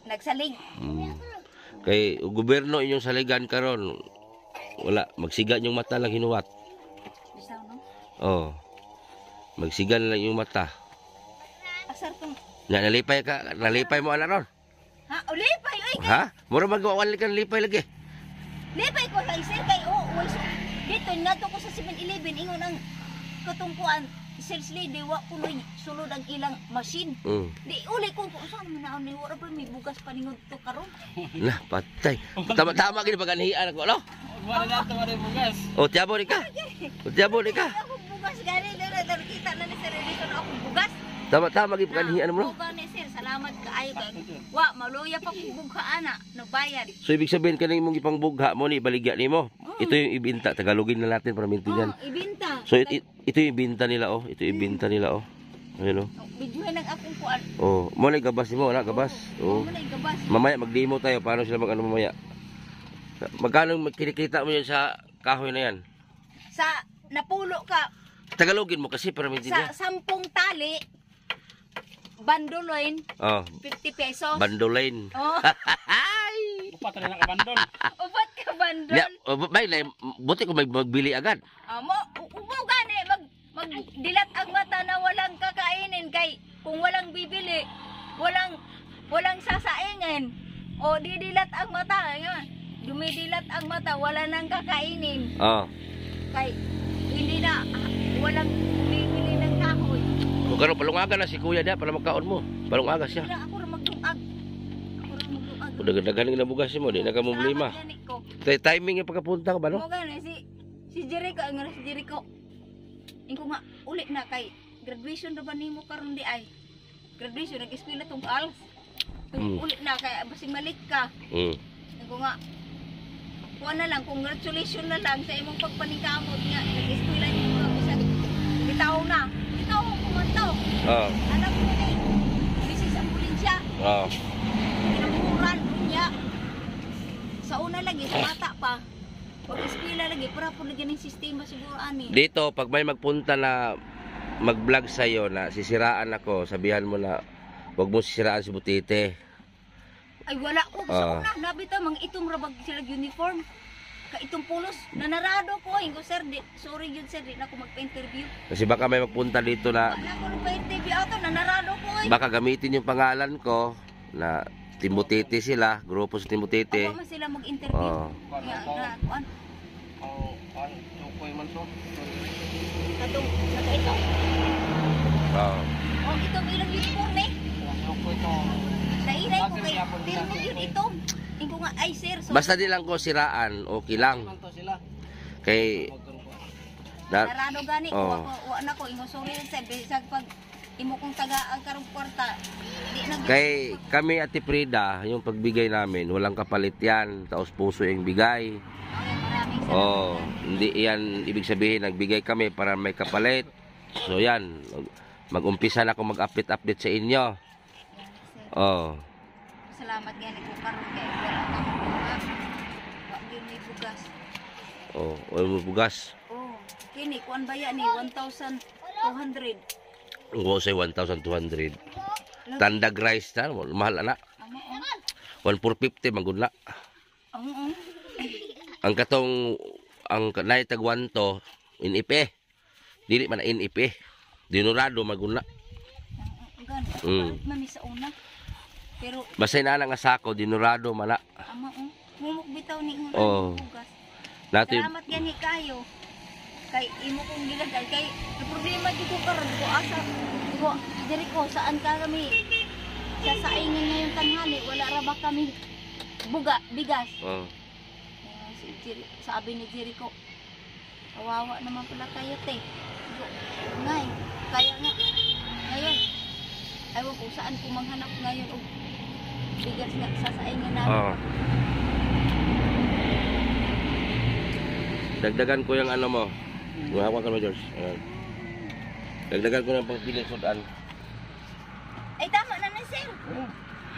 nagsalig. Kay gobyerno inyong saligan karon. Wala magsiga yung mata lang hinuwat. Bisaw no. Oh. Magsiga na lang yung mata. Asar tong Nalipay mo ana ron. ha ulipay oy. Ha? Mura magwawali kan lipay lagi. Lipay ko sa sir kay way dito nato ko sa 7-Eleven ingon ang katungkuan sales lady wa kunoy sulod ang ilang machine. Di uli ko saan man naon ni wala pa may bugas paningod to karon. Lah, patay. Tama gini paganhian ako, no? Wala na ito, wala bugas. O, tiyabo ni ka. Ako bugas gani dara kita na ni Sir Edison ako bugas. Tama gini paganhian mo, no? Bugas ni sir, salamat kaayo kay. Wa maluya pa kung bughaana nagbayad. So, ibig sabihin ka mong ipang bugha mo ni baligya ni mo. Ito yung ibinta. Tagalogin na natin para maintindihan. Ibinta. So, ito yung ibinta nila, oh. Ito yung ibinta nila, oh. Ayun, oh. Bidyuhan ng akong kuan. Oh, mo na gabas mo, na gabas. Oh. Mo na gabas. Mamaya mag-demo tayo paano sila mag-ano mamaya. Magkano kinikita mo yan sa kahoy na yan? Sa napulo ka Tagalogin mo kasi para sa maintindihan. 10 tali banduloin Oh, 50 pesos. bandolain. Oh, Upat na lang abandon. ubat ka bandol. Ya, bay, buti ko magbili agad. Mo ubo gani magdilat ang mata na walang kakainin kay kung walang bibili, walang sasaingin. O didilat ang mata, ayun. Dumidilat ang mata, wala nang kakainin. Oh. Kay hindi na walang bibili ng kahoy. Kung kano palungaga na si kuya dia para magkaon mo. Palungaga siya. Kaya ako ra magtungag. Kung dagan na bugas mo, di na ka mo problema. Timing yung pagkapunta ko ba, no? Mo gani si Jericho, nga si Jericho. Ingko nga uli na kay graduation ra ba nimo karon di ay. Graduation nag-eskwela tong ALS. Uli na kay basing malik ka. Ingko nga kuha na lang, congratulations na lang sa imong pagpaningkamot nga nag-eskwela nimo bisag bitaw na. Bitaw ko man to. Oh. Alam mo ni bisis ang pulisya. Oh. Pinamuran niya. Sa una lagi, sa bata pa. Pag eskwela lagi, para po lagi ng sistema siguro ani. Dito, pag may magpunta na mag-vlog sa'yo na sisiraan ako, sabihan mo na huwag mo sisiraan si Butite. Ay wala ko. Sa una, nabita, mang itong rabag sila uniform. Ka itong pulos nanarado ko ingo sir di sorry yun sir di na ako magpa-interview. Kasi baka may magpunta dito na Wala ko pa-interview ato nanarado ko ay. baka gamitin yung pangalan ko na Timotete sila, grupo sa Timotete. Ako man sila mag-interview. Oo. Ya na kuan. Tukoy man to. Katong nakaito. Oo. Oh itong ilang uniform eh. Tukoy to. Nainay ko kay tirmo yun ito. Ingo nga ay sir so Basta di lang ko siraan, okay lang. Man to sila. Kay narado gani ko Oo. ako wa na ko ingo sorry sir bisag pag imo kong tagaan karong kwarta. Di na Kay kami Ate Frida, yung pagbigay namin, walang kapalit yan. Taos puso yung bigay. maraming salamat. Oh, hindi yan ibig sabihin nagbigay kami para may kapalit. So yan, mag-umpisa na ako mag-update sa inyo. Yan, sir. Oh. Salamat gani ko karon kay wala ka bugas. Wa gyud may bugas. Oh, oil mo bugas. Oh, kini kuan ba yan ni 1,200. Ngo say 1,200. Tandag rice na, mahal na. Amo 1,450 magud na. oh. Ang katong ang naitag 1 to inipe. Dili man na inipe. Dinurado magud na. Gan. Mami sa una. Pero Basta na nga sako dinurado man na. amo mumuk bitaw ni Oh. bugas. Nato Salamat gani kayo. Kay imo kong gilagay kay problema di ko karon ko asa ko diri ko saan ka kami sasaingin ngayong tanghali wala ra ba kami bigas. oh. Sabi ni Jericho, kawawa naman pala kayo te. Ngay, kaya nga. Ngayon, ayaw ko saan ko manghanap ngayon o bigas nga sasaingin namin. Oh. Dagdagan ko yung ano mo. Hawakan mo, George. Ayan. Dagdagan ko ng pagpili sudan. Ay tama na sir.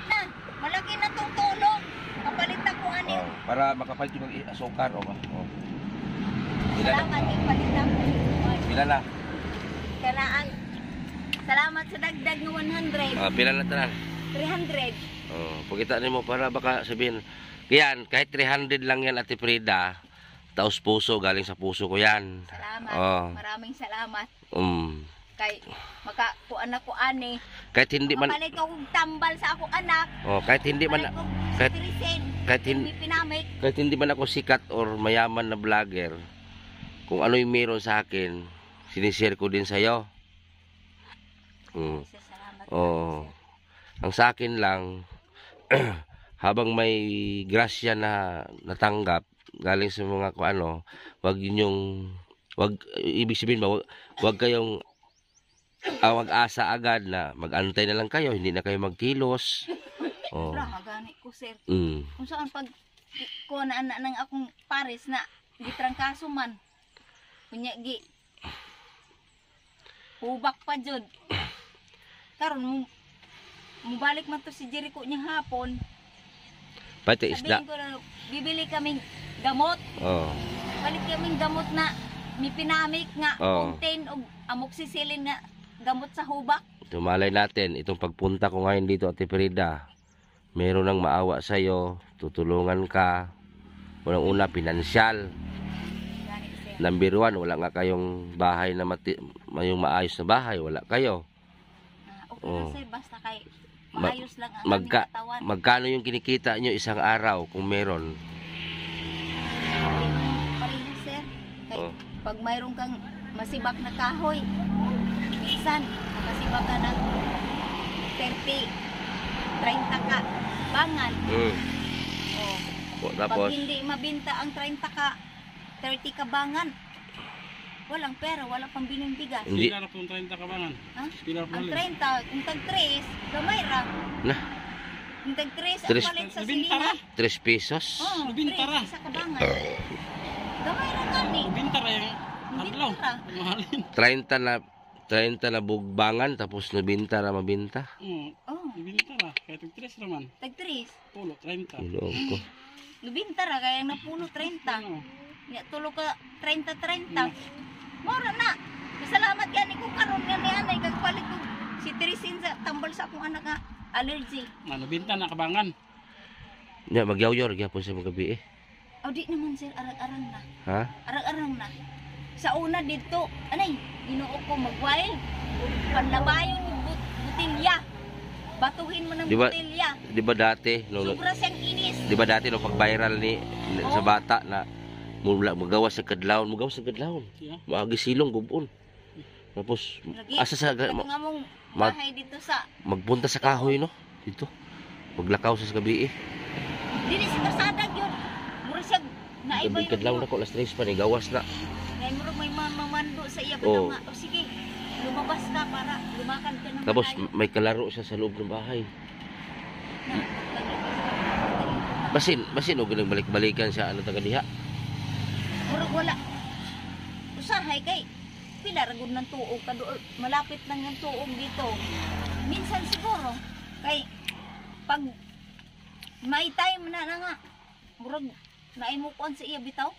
Na, malaki na tong tulong. Kapalit na ko ani. Oh. Para makapalit yung asukar. Oh. Oh. Ilan na? Salamat yung palit na. Ilan na? Kanaan. Salamat sa dagdag ng 100. Ah, pila na tanan? 300. Oh, pagkita nimo para baka sabihin, yan, kahit 300 lang yan Ate Frida, taos puso, galing sa puso ko yan. Salamat. Oh. Maraming salamat. Kay makakuan ako ani. Kahit hindi man, Mapalit ko kong tambal sa akong anak. oh, kahit hindi man, kahit, kahit, Hindi pinamik. kahit hindi man ako sikat or mayaman na vlogger, kung ano yung meron sa akin, sinishare ko din sa'yo. Salamat. Oh. Ang sa akin lang, habang may grasya na natanggap galing sa mga ano, wag yung ibig sabihin ba, wag kayong wag asa agad na mag-antay na lang kayo, hindi na kayo magkilos. Oh. Sobra magani ko sir. Mm. Kung saan pag ko na nang akong pares na gitrangkaso man. Kunya gi hubak pa jud. Karon mubalik man to si Jericho niya hapon. Pati isda. Sabihin ko na bibili kaming gamot. Oh. Balik kaming gamot na may pinamik nga Oo. contain og amoxicillin nga gamot sa hubak. Tumalay natin itong pagpunta ko ngayon dito Ate Frida. Meron nang maawa sa iyo, tutulungan ka. Unang-una pinansyal. Gani sir. Number 1, wala nga kayong bahay na yung maayos na bahay, wala kayo. Okay Oo. lang sir basta kay maayos lang ang aming Magka, katawan. magkano yung kinikita nyo isang araw kung meron? Pareho sir. Kay Oh. pag mayroon kang masibak na kahoy, minsan makasibak ka ng 30 ka bangan. Oh. O, Pag tapos, hindi mabinta ang 30 ka 30 ka bangan, walang pera, walang pambiling bigas. hindi, Pilar kung 30 ka bangan. Ha? Pilar Ang 30, kung tag 3, gamay ra. na, Kung tag 3 ang Tres- palit sa Nabinta ra. silina. 3 pesos. Oh, Nabinta ra. 3 isa ka bangan. Gamay ra gani. Binta ra yung adlaw. Nabinta ra. Mahalin. 30 na bugbangan, tapos nabinta ra mabinta. Oh, Binta ra. Kaya tag 3 raman. tag 3. Pulo, 30. Ilong ko. Nabinta ra kaya napuno 30. Ano? Nya tulo ka 30. Mora na. Salamat gani ko karon nga ni anay kag palit ko si Teresin sa tambal sa akong anak nga allergy. Nabinta na kabangan. Nya, magyaw-yaw, gyapon sa mga gabi eh. O di naman sir, arang-arang na. Ha? Arang-arang na. Sa una dito, anay, ginoo ko mag-wild. Panlabayon yung butilya. Batuhin mo ng Di ba- butilya. Di ba dati, nung, Sobra siyang inis. di ba dati nung pag-viral sa Oo. bata na magawas sa kadlawon, Yeah. maagi silong gubon. Tapos Lagi. asa sa Ito nga mong mag- bahay dito sa... magpunta sa kahoy no dito. Maglakaw sa gabi eh. Dili sa kasadag yun. Mura siya naiba Gabi kadlawon yun. na ko alas 3 pa ni gawas na. Ngayon mura may mamando sa iya. Oo. Nga, o sige, lumabas ka para lumakad ka ng Tapos malayo. may kalaro siya sa loob ng bahay. Na, Basin og ganang balik-balikan siya ano taga diha. mura wala. Usahay kay pila ragod ng tuog ka doon. Malapit lang yung tuog dito. Minsan siguro kay pag may time na nga murag naimukuan sa iya bitaw.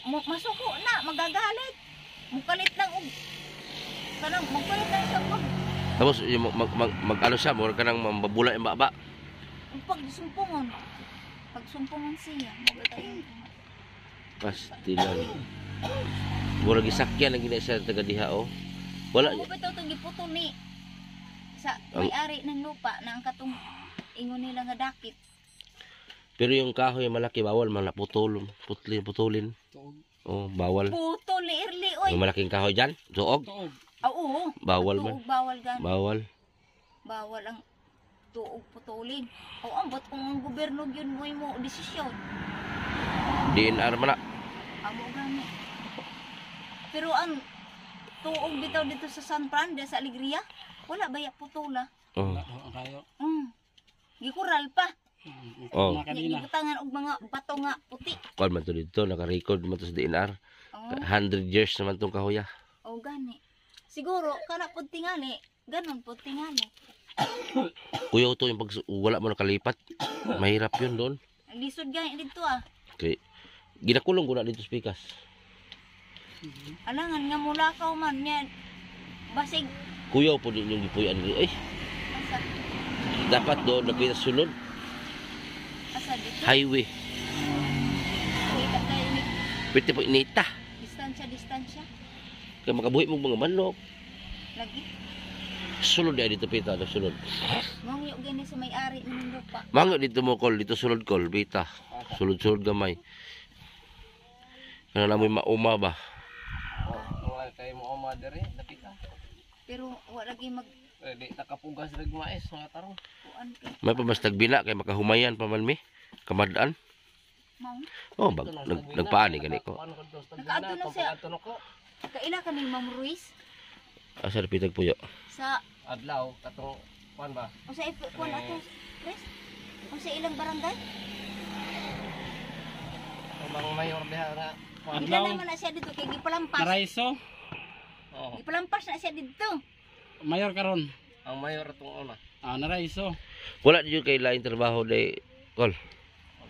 Masuko na, magagalit. Mukalit lang og kanang magpalit lang siya pag Tapos yung ano siya, mura ka nang mambabula yung baba. pagsumpungon. Pagsumpungon siya, magatayin ko. Pastilan. Mura gisakyan ang gina siya taga diha oh. Wala Ako bitaw itong giputo ni sa Ang- may-ari ng lupa na ang katong ingon nila nga dakit. pero yung kahoy malaki bawal man naputol, putulin. Tuog. Oh, bawal. Puto liirli oy. Yung malaking kahoy diyan, suog. Tuog. Oo. Bawal Tuog, man. bawal gan. Bawal. Bawal ang tuog putulin. O ambot kung ang gobyerno yun mo desisyon. DNR man na. Amo gani. Pero ang tuog bitaw dito sa San Fran, sa Alegria, wala baya putula. Oh. Ang kayo. Gikural pa. Oh. Mga kanina. Gibutangan og mga bato nga puti. Kuan man to dito, naka-record man to sa DNR. Oh, 100 years naman tong kahoy. oh gani. Siguro kana pud tingali, ganon pud tingali. Kuya to yung pag wala mo nakalipat. Mahirap yun doon. Ang lisod gani dito ah. Okay. Ginakulong ko na dito sa pikas. Alangan nga mula ka man yan. Basig Kuya po din yung gipuyan dito. Ay, asa dapat doon napita sulod. asa dito. Highway. Kita kayo ni Pwede po inita. distansya. Kaya makabuhi mo mga manok. Lagi. Sulod na dito pita. Sulod. Mangyo gani sa may-ari ng lupa. Mango dito mo kol. Dito sulod kol. Pita. Sulod-sulod gamay. Kaya namoy mauma ba? Wala kayo mo oma dere. Napita. Pero wala lagi mag Di nakapugas rig mais mga tarong. kuan kay May pamastag bina kay makahumayan pa man mi. Kamadaan. mao. Oh, nagpaani gani ko. Nakaadto na siya. Kaila ka ni Ma'am Ruiz Asa na pitag puyo. sa Adlaw katong kuan ba? o sa kuan ato Chris. O sa ilang barangay? Ang mayor diha nga. Kuan Ila naman na siya dito kay gipalampas. Naraiso, Oo. Gipalampas na siya dito. mayor karon. Ang mayor atong una. Naraiso. Wala dito kay lain trabaho day kol.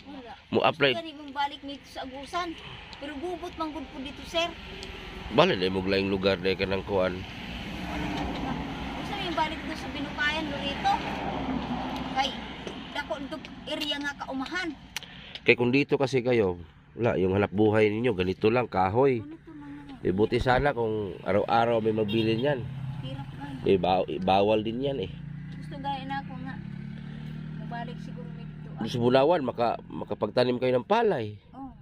Wala. Mo apply. Kani mong balik dito sa Agusan. Pero gubot man gud po dito, sir. Bala na mo laing lugar day kanang kuan. Gusto yung balik dito sa Binukayan, Lorito. Kay dako dito area nga kaumahan. Kay kung dito kasi kayo, wala yung hanap buhay ninyo ganito lang kahoy. Ano to lang nga? Buti sana kung araw-araw may magbili niyan. Hirap man. Bawal din yan eh. Gusto gaya na ako nga. Mabalik siguro dito. Doon sa Bunawan, makapagtanim kayo ng palay. Oh,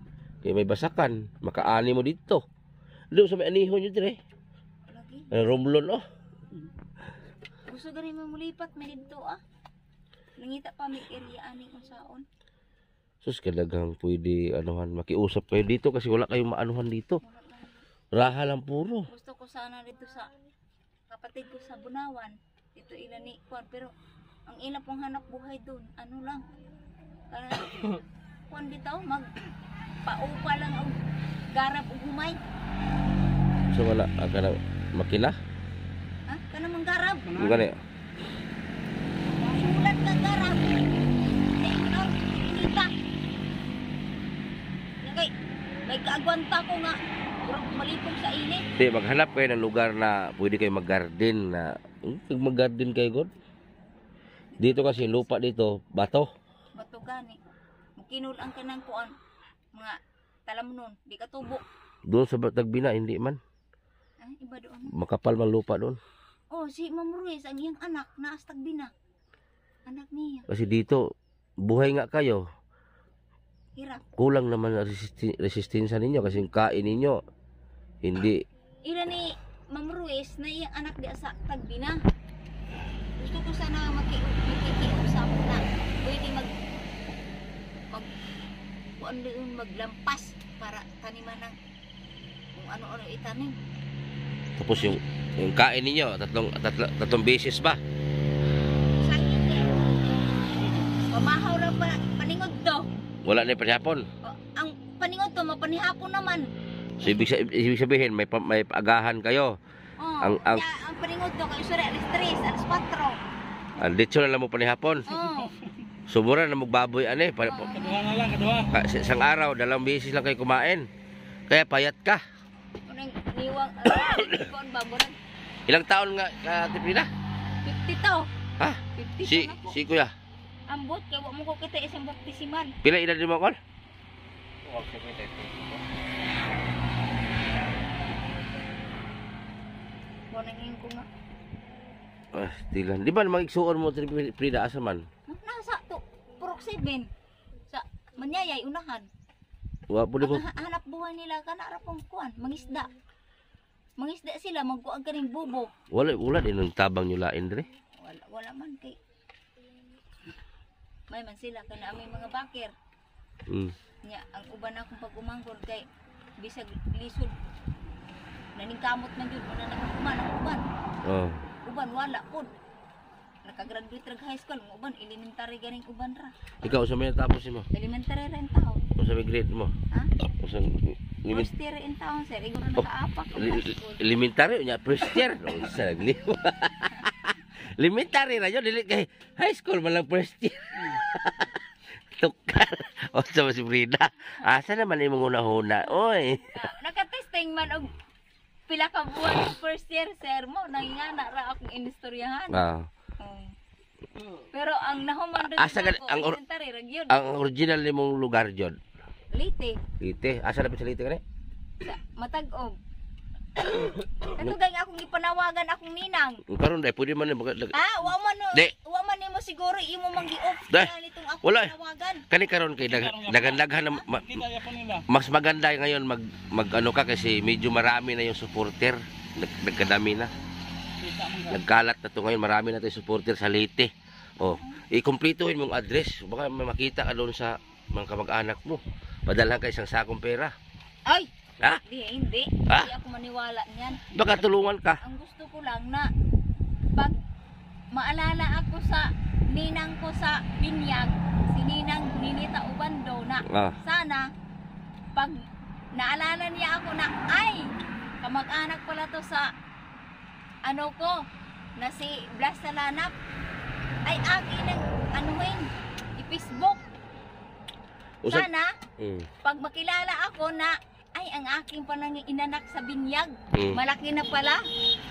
Kaya may basakan, makaani mo dito. Doon sa may anihon nyo dire. lagi. Romblon oh. Gusto gani mo mulipat may dito ah. Nangita pa may area ani kung saon. Sus, kadagang pwede anuhan, makiusap kayo dito kasi wala kayong maanuhan dito. Wala lang. Raha lang puro. Gusto ko sana dito sa kapatid ko sa Bunawan. Dito ila ni Kwan. Pero ang ila pong hanap buhay doon, ano lang. Kwan bitaw, paupa lang ang garap ug humay. So wala, ka makina. Ha? Kana mang garap. Yung gani. Sulat ka garap. Ay, ikaw, kita. Kay kaagwanta ko nga. Murag malipong sa init. Di, maghanap kayo ng lugar na pwede kayo mag-garden na mag-garden kayo god. Dito kasi lupa dito, bato. Bato gani. kinulang ka ng kuan mga talamnon, di ka tubo. Doon sa Tagbina, hindi man. Ay, iba doon. Makapal man lupa doon. Oh, si Ma'am Ruiz, ang iyang anak, naas Tagbina. Anak niya, Kasi dito, buhay nga kayo. hirap. Kulang naman ang resistensya ninyo kasi yung kain ninyo. Hindi. Ila ni Ma'am Ruiz na iyang anak di sa Tagbina. Gusto ko sana makikiusap na pwede kuan doon maglampas para taniman ng kung ano-ano itanim. Tapos yung kain ninyo, tatlong beses ba? Sayang din. Pamahaw lang paningod to. Wala na yung panihapon. O, ang paningod to, mapanihapon naman. So, ibig sabihin, may agahan kayo. Oh, Ang- ang paningod to, kayo sura, alas 3, alas 4. Dito na lang mo panihapon. Oh, Sumura na magbaboy ane. Kaduha na lang, kaduha. Isang araw, 2 beses lang kayo kumain. Kaya payat ka. unang niwang, kuan ba, murag Ilang taon nga ka, Tiprina? 50 to. Ha? 50 Si, to na po. si Kuya. Ambot, kaya wak mo ko kita isang baptisiman. Pila edad mo, Kol? Kunangin ko nga. Tilan. Di ba magigsuon mo, Tiprina, asa man? Nasa to, Purok 7. Sa Manyayay, unahan. Wapo di ko. Ang hanap buhay nila ka na rapong kuan, mangisda. Mangisda sila, magkuang ka rin bubo. Wala din ang tabang nyo lain, dire. Wala man kay. May man sila, kana may mga bakir. Mm. Nya, ang uban akong pag-umangkon kay bisag lisod. Naning kamot man yun, wala nakakuman ang uban. Oh. Uban, wala po. Nakagraduate rag high school, ang uban, elementary ganing uban ra. Ikaw, sa may natapos mo? Elementary rin tao. O sa may grade mo? Ha? O sa First year in town, sir. Iguro nakaapak. elementary nya first year. O sa naglimo. Elementary na yun, dili kay high school man lang first year. Tukar. O sa si Frida. Asa naman imong una-una? Oy. Nakatesting man og pila ka buwan sa first year, sir mo. Nangingana ra akong inistoryahan. Ah. Pero ang nahuman rin Asa ako, ang elementary, rag yun. Ang original nimong lugar jud. Lite, Lite. Asa na sa Lite kani? sa Matag-og. Katugay nga akong ipanawagan akong ninang. Karon dai pwede man Ah, wa man no. Di. Wa man nimo siguro imo mang gi-off Di. nitong akong Wala. panawagan. kani karon kay daghan na Kita yapon nila. mas maganda ngayon mag ano ka kasi medyo marami na yung supporter. Nagkadami na. Kita mo ga. Nagkalat na to ngayon, marami na tayong supporter sa Leyte. Oh, i-completohin mong address. Baka may makita ka doon sa mga kamag-anak mo. Padalhan ka isang sakong pera. Ay, Ha? hindi. Ah? Hindi ako maniwala niyan. Baka tulungan ka. Ang gusto ko lang na pag maalala ako sa ninang ko sa Binyag, si Ninang Ninita Ubando na Ah. sana pag naalala niya ako na ay kamag-anak pala to sa ano ko na si Blas Salanap ay akin ang anuhin i-Facebook. Usap. Sana Mm. pag makilala ako na ay ang aking panang inanak sa Binyag, Mm. malaki na pala.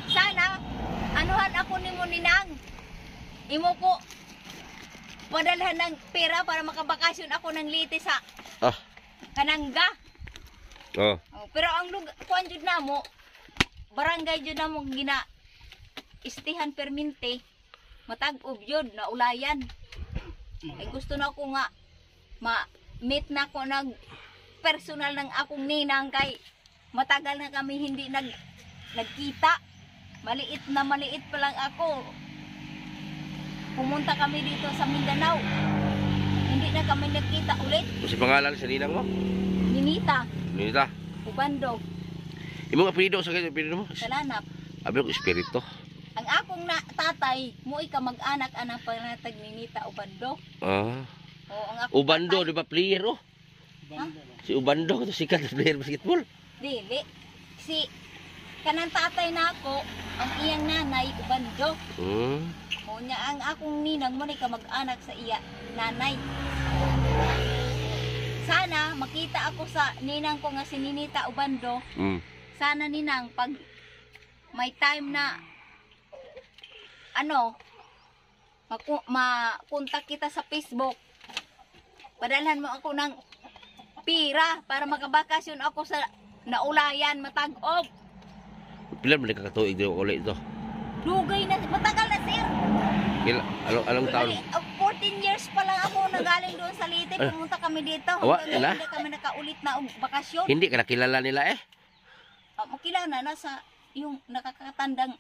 Sana anuhan ako nimo Ninang. Imo ko padalhan ng pera para makabakasyon ako ng Leyte sa Ah. Kananga. Oh. Oh, pero ang lugar kuan jud namo barangay jud namo gina istihan perminte matag-ob jud na ulayan. Ay gusto na ko nga ma-meet na ko nag personal ng akong ninang kay matagal na kami hindi nagkita. Maliit pa lang ako. Pumunta kami dito sa Mindanao. Hindi na kami nagkita ulit. Kasi pangalan sa ninang mo? Ninita, Nita. Ubando, Imong apelyido sa kanya apelyido mo? Salanap. Abi ko espiritu. Ang akong tatay, mu'y ka mag-anak anang panatag Ninita Ubando. Ah. O ang akong Ubando, tatay, di ba player oh? Si Ubando, ito sikat na player basketball. dili. Si kanang tatay na ako, ang iyang nanay Ubando. Hmm. O nya ang akong ninang mo ka mag-anak sa iya nanay. Sana makita ako sa ninang ko nga si Ninita Ubando. Hmm. Sana ninang pag may time na ano makontak kita sa Facebook. padalhan mo ako ng pira para makabakasyon ako sa naulayan, matag-og. Pila man kakatuig dito ulit ito. Lugay na, matagal na sir. Anong taon? 14 years pa lang ako nagaling doon sa Leyte, pumunta kami dito. Awa, Hanggang ila? hindi kami nakaulit na bakasyon. Hindi ka nakilala nila eh. Makilala na sa yung nakakatandang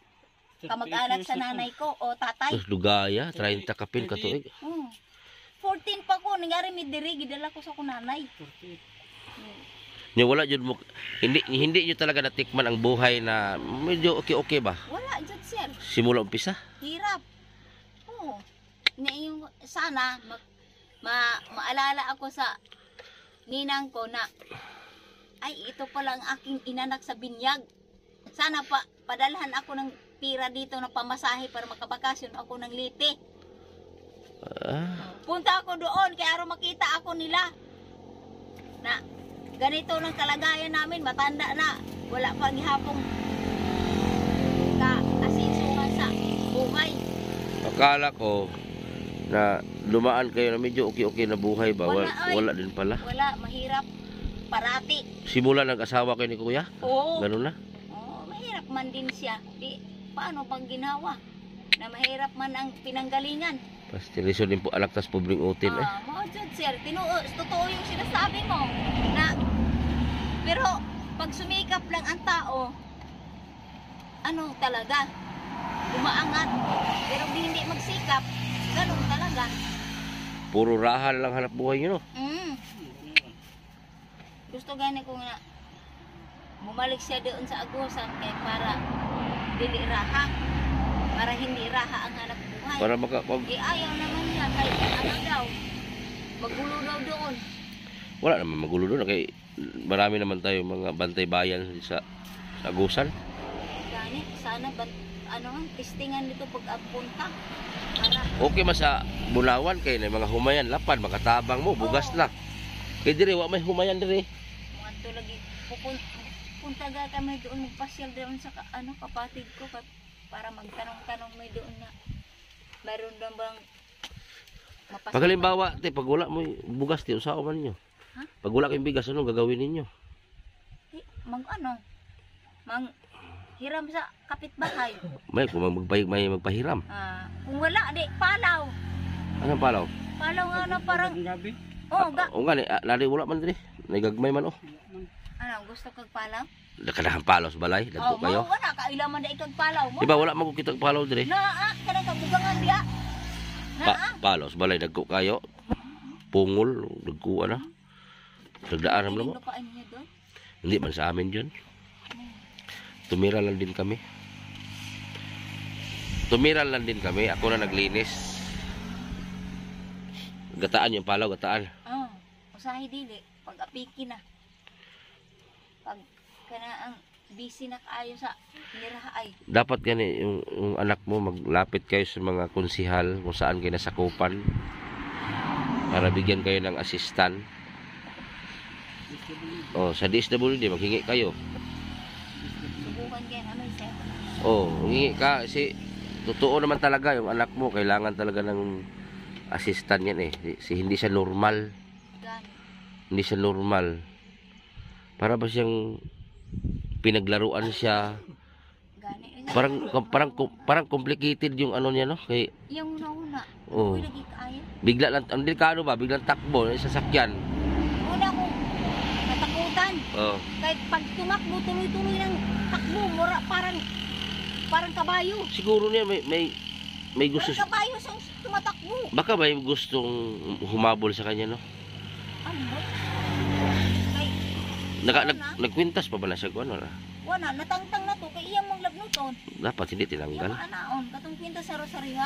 kamag-anak sa nanay ko o tatay. Sus, lugaya, 30 kapin katuig. 14 pa ko, nangyari may diri, gidala ko sa kunanay. Nya wala jud mo hindi niyo talaga natikman ang buhay na medyo okay ba? Wala, jud sir. Simula umpisa? Hirap. Oo. Na yung sana maalala ako sa ninang ko na ay ito pala ang aking inanak sa binyag. Sana padalhan ako ng pira dito na pamasahe para makabakasyon ako ng Leyte. Punta ako doon kaya araw makita ako nila na ganito ng kalagayan namin, matanda na, wala pang hapong ka-asinsuhan sa buhay. Akala ko na lumaan kayo na medyo okay na buhay ba? Wala din pala. Wala, mahirap parati. Simula nag-asawa kayo ni kuya? Oo. Ganun na? Oo, mahirap man din siya. Di, paano pang ginawa? Na mahirap man ang pinanggalingan. Pastilisyon din po anak tas pobring utin eh. Mga dyan, sir, totoo yung sinasabi mo. Na, pero, pag sumikap lang ang tao, ano talaga, umaangat. Pero hindi magsikap, ganun talaga. Puro rahan lang hanap buhay nyo, no? Gusto gani ko nga, bumalik siya doon sa agusan kay para dili raha. Para hindi raha ang hanap buhay. Para ayaw naman niya, kahit ano daw, magulo daw doon. wala naman magulo doon. Kaya marami naman tayo mga bantay bayan sa agusan. Gani, sana testingan dito pag apunta. Para Okay mas sa Bulawan kay na mga humayan lapan makatabang mo bugas na. Kay dire wa may humayan dire. Muadto lagi pupunta ga kami doon magpasyal doon sa kapatid ko para magtanong-tanong may doon na mayroon daw bang mapasyal. Pag halimbawa te pag wala mo bugas ti usaw man ninyo. Ha? Pag wala kayong bigas ano gagawin ninyo? Hiram sa kapitbahay. May kung magpahiram. Kung wala di palaw. Anong palaw? Palaw nga parang Gabi. O nga ni lari wala man dire. Nagagmay man oh. Gusto kag palaw? Nakadahan palaw sa balay, dagko kayo. Wala kailan man da ikag palaw mo. Di ba wala man ko kitang palaw dire? Kanang kabugangan diya. Palaw sa balay dagko kayo. Pungol, dagko ana. Dagdaan mo mo. Lupain niya doon. Hindi man sa amin 'yun. Tumira lang din kami. Ako na naglinis. Gataan yung palaw, gataan. Usahay dili pag apiki na. Pag kana ang busy na kaayo sa nirahay. Dapat gani yung anak mo maglapit kayo sa mga konsihal kung saan kayo nasakupan para bigyan kayo ng assistant. Sa DSWD maghingi kayo. Subukan kayo naman sir. Hingi ka kasi totoo naman talaga yung anak mo kailangan talaga ng assistant yan eh. Hindi siya normal. Gani. Hindi siya normal. Para ba siyang pinaglaruan siya? Gani. Parang complicated yung ano niya no? Kay Yung una. Oo. Lagi kaayo. bigla lang ang delikado ba? Biglang takbo ng sasakyan. Una ko natakutan. Kahit pag tumakbo tuloy-tuloy ng takbo, mura parang kabayo. Siguro niya may gusto. Parang kabayo sa tumatakbo. Baka may gustong humabol sa kanya no? Ano ba? Nagkwintas pa ba na siya kung ano na? Wala, natangtang na to. Kaya iyang mong labnuton. Dapat hindi tinanggal. Iyang anaon. Katong kwinta sa rosaryo.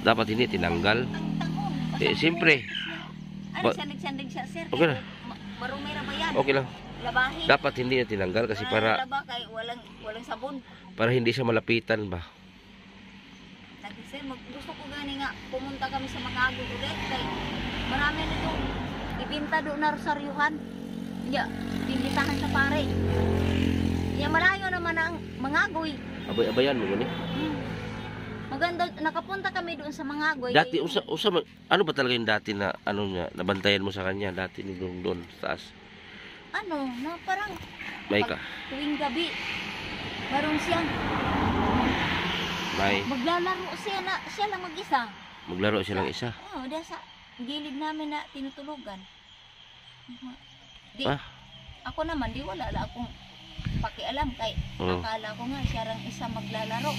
Dapat hindi tinanggal. Tangtangon. Siyempre. Sandig-sandig siya, sir. Okay na. Marumira ba yan? Okay lang. Labahin. Dapat hindi niya tinanggal kasi para Laba kay walang sabon. para hindi siya malapitan ba. Lagi sir, gusto ko gani nga pumunta kami sa Mangagoy ulit. Kay marami nito ibinta doon na rosaryuhan. Bibitahan sa pare. Malayo naman ang Mangagoy. Abay-abayan mo gani. Maganda, nakapunta kami doon sa Mangagoy. Dati, Kaya- ano ba talaga yung dati na, ano niya, nabantayan mo sa kanya, dati doon sa taas? Ano, na parang May ka, tuwing gabi, meron siyang maglalaro siya lang mag-isa. maglaro silang isa. Oo, dahil sa gilid namin na tinutulugan. Di, Ah. ako naman, di wala akong pakialam kay akala ko nga siya lang isa maglalaro.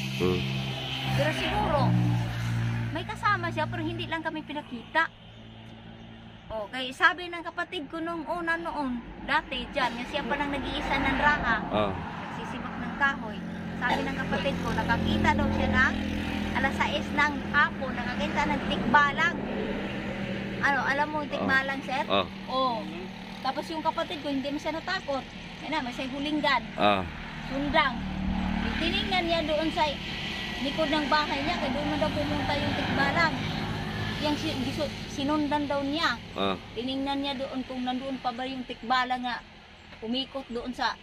Pero siguro, may kasama siya pero hindi lang kami pinakita. Okay, sabi ng kapatid ko nung una noon, dati dyan, nga siya pa lang nag-iisa ng raha, nagsisibak ng kahoy. Sabi ng kapatid ko, nakakita daw siya ng alas 6 ng hapon, nakakita ng tikbalang. Ano, alam mo yung tikbalang, sir? Oo. Tapos yung kapatid ko, hindi siya natakot. Yan na, may say hulinggan. Sundang. Tinignan niya doon sa likod ng bahay niya, kaya doon mo daw pumunta yung tikbalang. Yung sinundan daw niya. Tinignan niya doon kung nandoon pa ba yung tikbalang nga umikot doon sa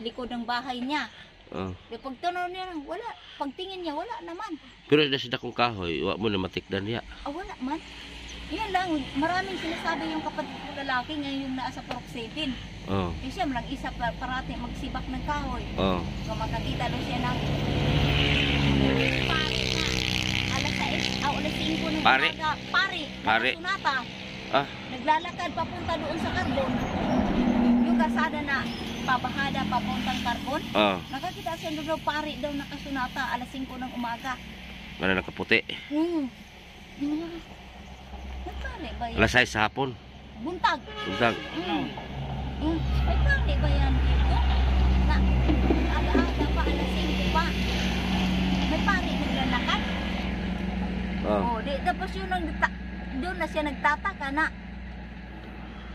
likod ng bahay niya. Di pagtanaw niya, wala. Pagtingin niya, wala naman. Pero nasa dakong kahoy, wala mo na matikdan niya. Wala man. Yan lang, maraming sinasabi yung kapatid ko lalaki ngayon yung nasa Porok 7. Eh siya lang isa parati magsibak ng kahoy. So makakita daw siya ng pare na alas 6, alas 5 ng Pare? umaga. Pare. Sunata. Naglalakad papunta doon sa Carbon. Yung kasada na pabahada papuntang Carbon. Nakakita siya doon pare daw nakasunata alas 5 ng umaga. Mana nakaputi. Nagpare ba yan? Alas 6 sa hapon. Buntag. May pare ba yan dito? Na aga-aga pa alas 5 pa. May pare naglalakad. Tapos yun doon na siya nagtataka na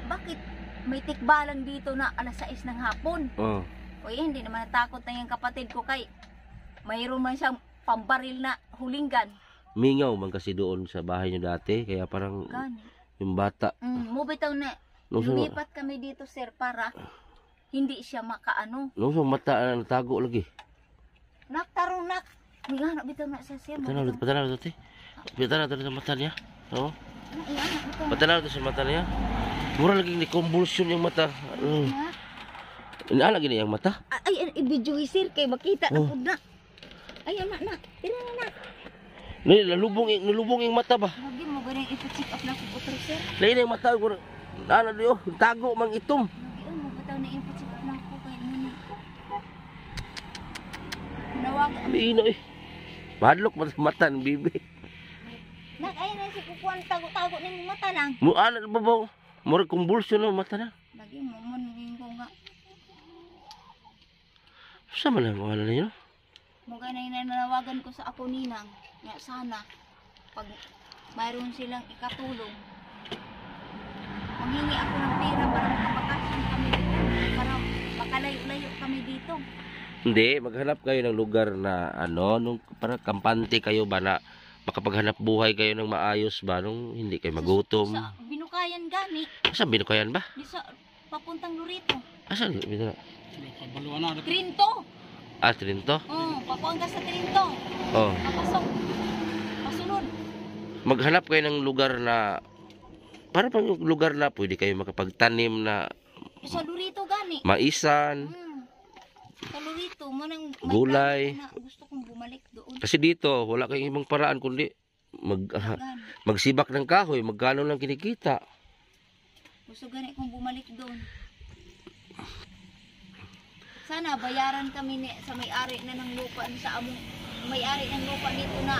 bakit may tikbalang dito na alas 6 ng hapon. Hindi naman natakot na yung kapatid ko kay mayroon man siyang pambaril na hulinggan. Mingaw man kasi doon sa bahay niyo dati, kaya parang yung bata. Mubitaw na lumipat kami dito, sir, para hindi siya makaano. Nung mata natago lagi. Naktarong nak. Nga bitaw na siya, sir. Patanaw dito. Patanaw dito sa mata niya. Bitaw. Patanaw dito sa mata niya. Mura lagi ni convulsion yung mata. Inaala gini yung mata. Ay, i-video sir kay makita na pud na. Ay, na. Tira na. Nalubong yung mata ba? Lagi mo ganang ipa-check up na ko utro, sir. Lain yung mata ko. Ano diyo? Tago mang itom. Lagi mo bitaw na ipa-check up na ko kay muna. Nawag. Ino eh. Madlok mata ng bibi. Nak ay na si kukuan tago-tago ning mata lang. Mo ana ba ba? Mura convulsion ng mata na. Lagi mo ko nga. Sa man ang wala niyo? Mga nanawagan ko sa ako ninang nga sana pag mayroon silang ikatulong manghingi ako ng pera para makabakasyon kami dito, para makalayo-layo kami dito. Hindi, maghanap kayo ng lugar na nung para kampante kayo ba na makapaghanap buhay kayo ng maayos ba nung hindi kayo magutom. Sa Binukayan gani. Saan Binukayan ba? Di sa papuntang Lurito. Asan Binukayan? Trinto. Trinto? Papuan ka sa Trinto. Papasok. Pasunod. Maghanap kayo ng lugar na para pang lugar na pwede kayo makapagtanim na sa Lurito gani. Maisan. Sa Lurito mo nang gulay. Gusto kong bumalik doon. Kasi dito wala kayong ibang paraan kundi magsibak ng kahoy, magkano lang kinikita. Gusto gani kong bumalik doon. Sana bayaran kami sa may-ari na ng lupa sa among may-ari ng lupa dito na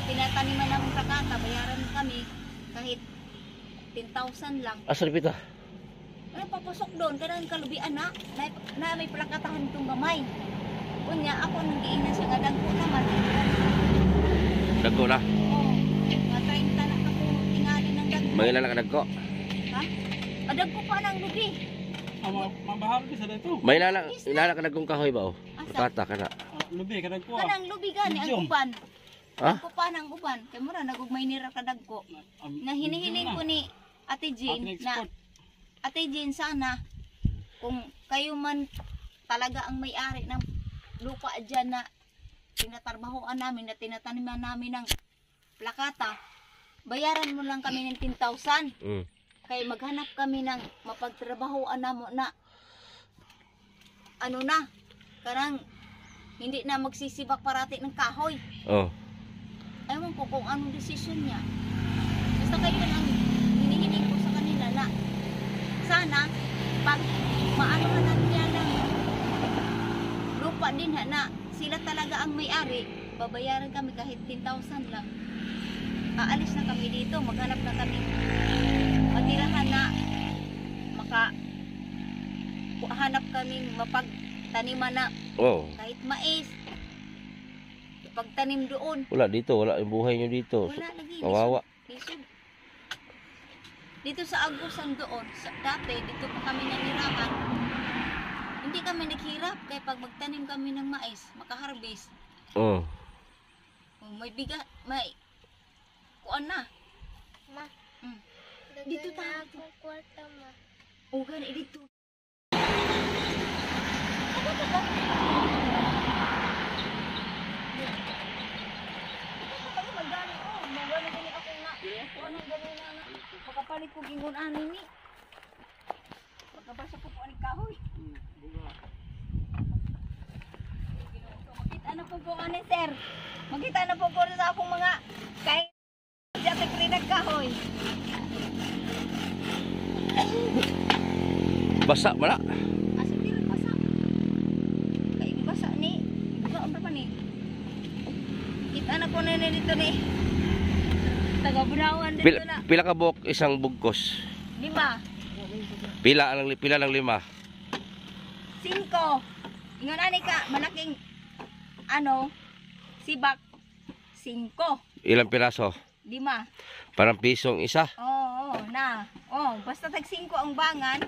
tinataniman ng prakata, bayaran kami kahit 10,000 lang. Asa pita? Papasok doon kanang kalubian na may plakatahan itong gamay. Kunya ako nang giingnan sa dagko naman. Dagko na. Nga 30 na ako tingali ng dagko. Mangila na ka dagko. Ha? Dagko pa ng lubi. Mabahal ka sa dito. May ilala ka dagkong kahoy ba Kata ka na. Lubi ka dagko. Kanang lubi gani ang uban. Dagko pa ng uban. Kay mura nagugmay nira ka dagko. Na hinihiling ko ni Ate Jean na Ate Jean sana kung kayo man talaga ang may-ari ng lupa dyan na tinatarbahoan namin na tinataniman namin ng plakata, bayaran mo lang kami ng 10,000. Kaya maghanap kami ng mapagtrabahoan na mo na ano na, karang hindi na magsisibak parati ng kahoy. Ewan ko kung anong desisyon niya. Basta kayo ang hinihiling ko sa kanila na sana pag maanohan na niya ng lupa din na sila talaga ang may-ari, babayaran kami kahit 10,000 lang. Aalis na kami dito, maghanap na kami matirahan na hanap kaming mapagtaniman na kahit mais, pagtanim doon. Wala dito, wala yung buhay nyo dito. Wala lagi. Kawawa. Dito sa Agusan doon, dati dito pa kami nanirahan. Hindi kami naghirap kaya pag magtanim kami ng mais, makaharvest. May bigat, may kuan na. Ma, Dito dito tayo. na akong kwarta, ma. Ugan, dito. Pagkapalit ko gingon ani ni. Pagkabasa ko po ani kahoy. Makita na po ko ani sir. Makita na po ko sa akong mga kay jate krinag kahoy. Basa mala. Asa diri basa. Kay basa ni. Ano pa ni? Kita na ko na dito ni. Taga-Bunawan dito na. Pila ka buok isang bugkos? 5. Pila ng 5? 5. Ingon ani ka malaking ano sibak 5. Ilang piraso? 5. Parang pisong isa. Oo, na. Oh, basta tag 5 ang bangan.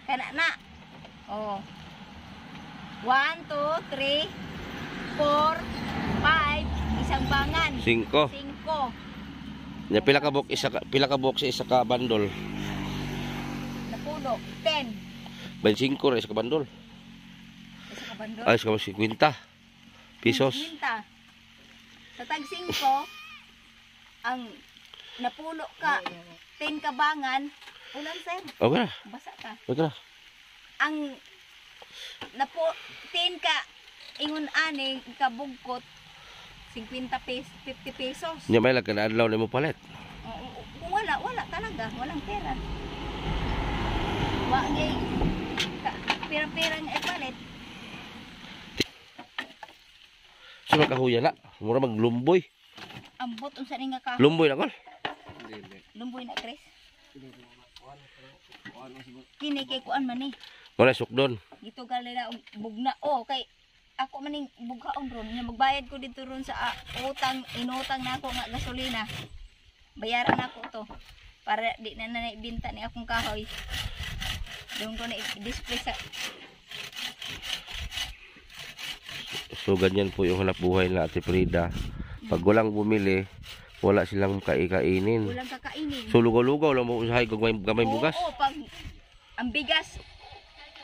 Kana na. Oh. 1 2 3 4 5 isang bangan. 5. 5. Ya pila ka buok sa isa ka bandol? Napuno 10. 25 ra isa ka bandol. Isa ka bandol. Ay, sa 50 pesos. 50. Sa tag 5 ang napulo ka 10 kabangan, ulan sir. Okay na. Basa ka. Okay na. Ang 10 ka ingon ani kabugkot 50 pesos. Nya may lag kana adlaw nimo palit. Kung wala talaga, walang pera. Wa gay pera-pera nga ipalit. Sino kahuya na? Mura maglumboy. Ambot unsa ni nga ka? Lumboy na kol. Lumboy na Chris. Kini kay kuan man ni. Wala sukdon. Dito gali na bugna. Oh, kay ako maning bughaon ron. Nya magbayad ko dito ron sa inutang na ako nga gasolina. Bayaran ako to. Para di na naibinta ni akong kahoy. Doon ko na i-display sa... So ganyan po yung hanap buhay na Ate Frida. Pag walang bumili, wala silang kainin. Walang kakainin. So lugaw-lugaw lang mo usahay gamay bugas. Oo, pag ang bigas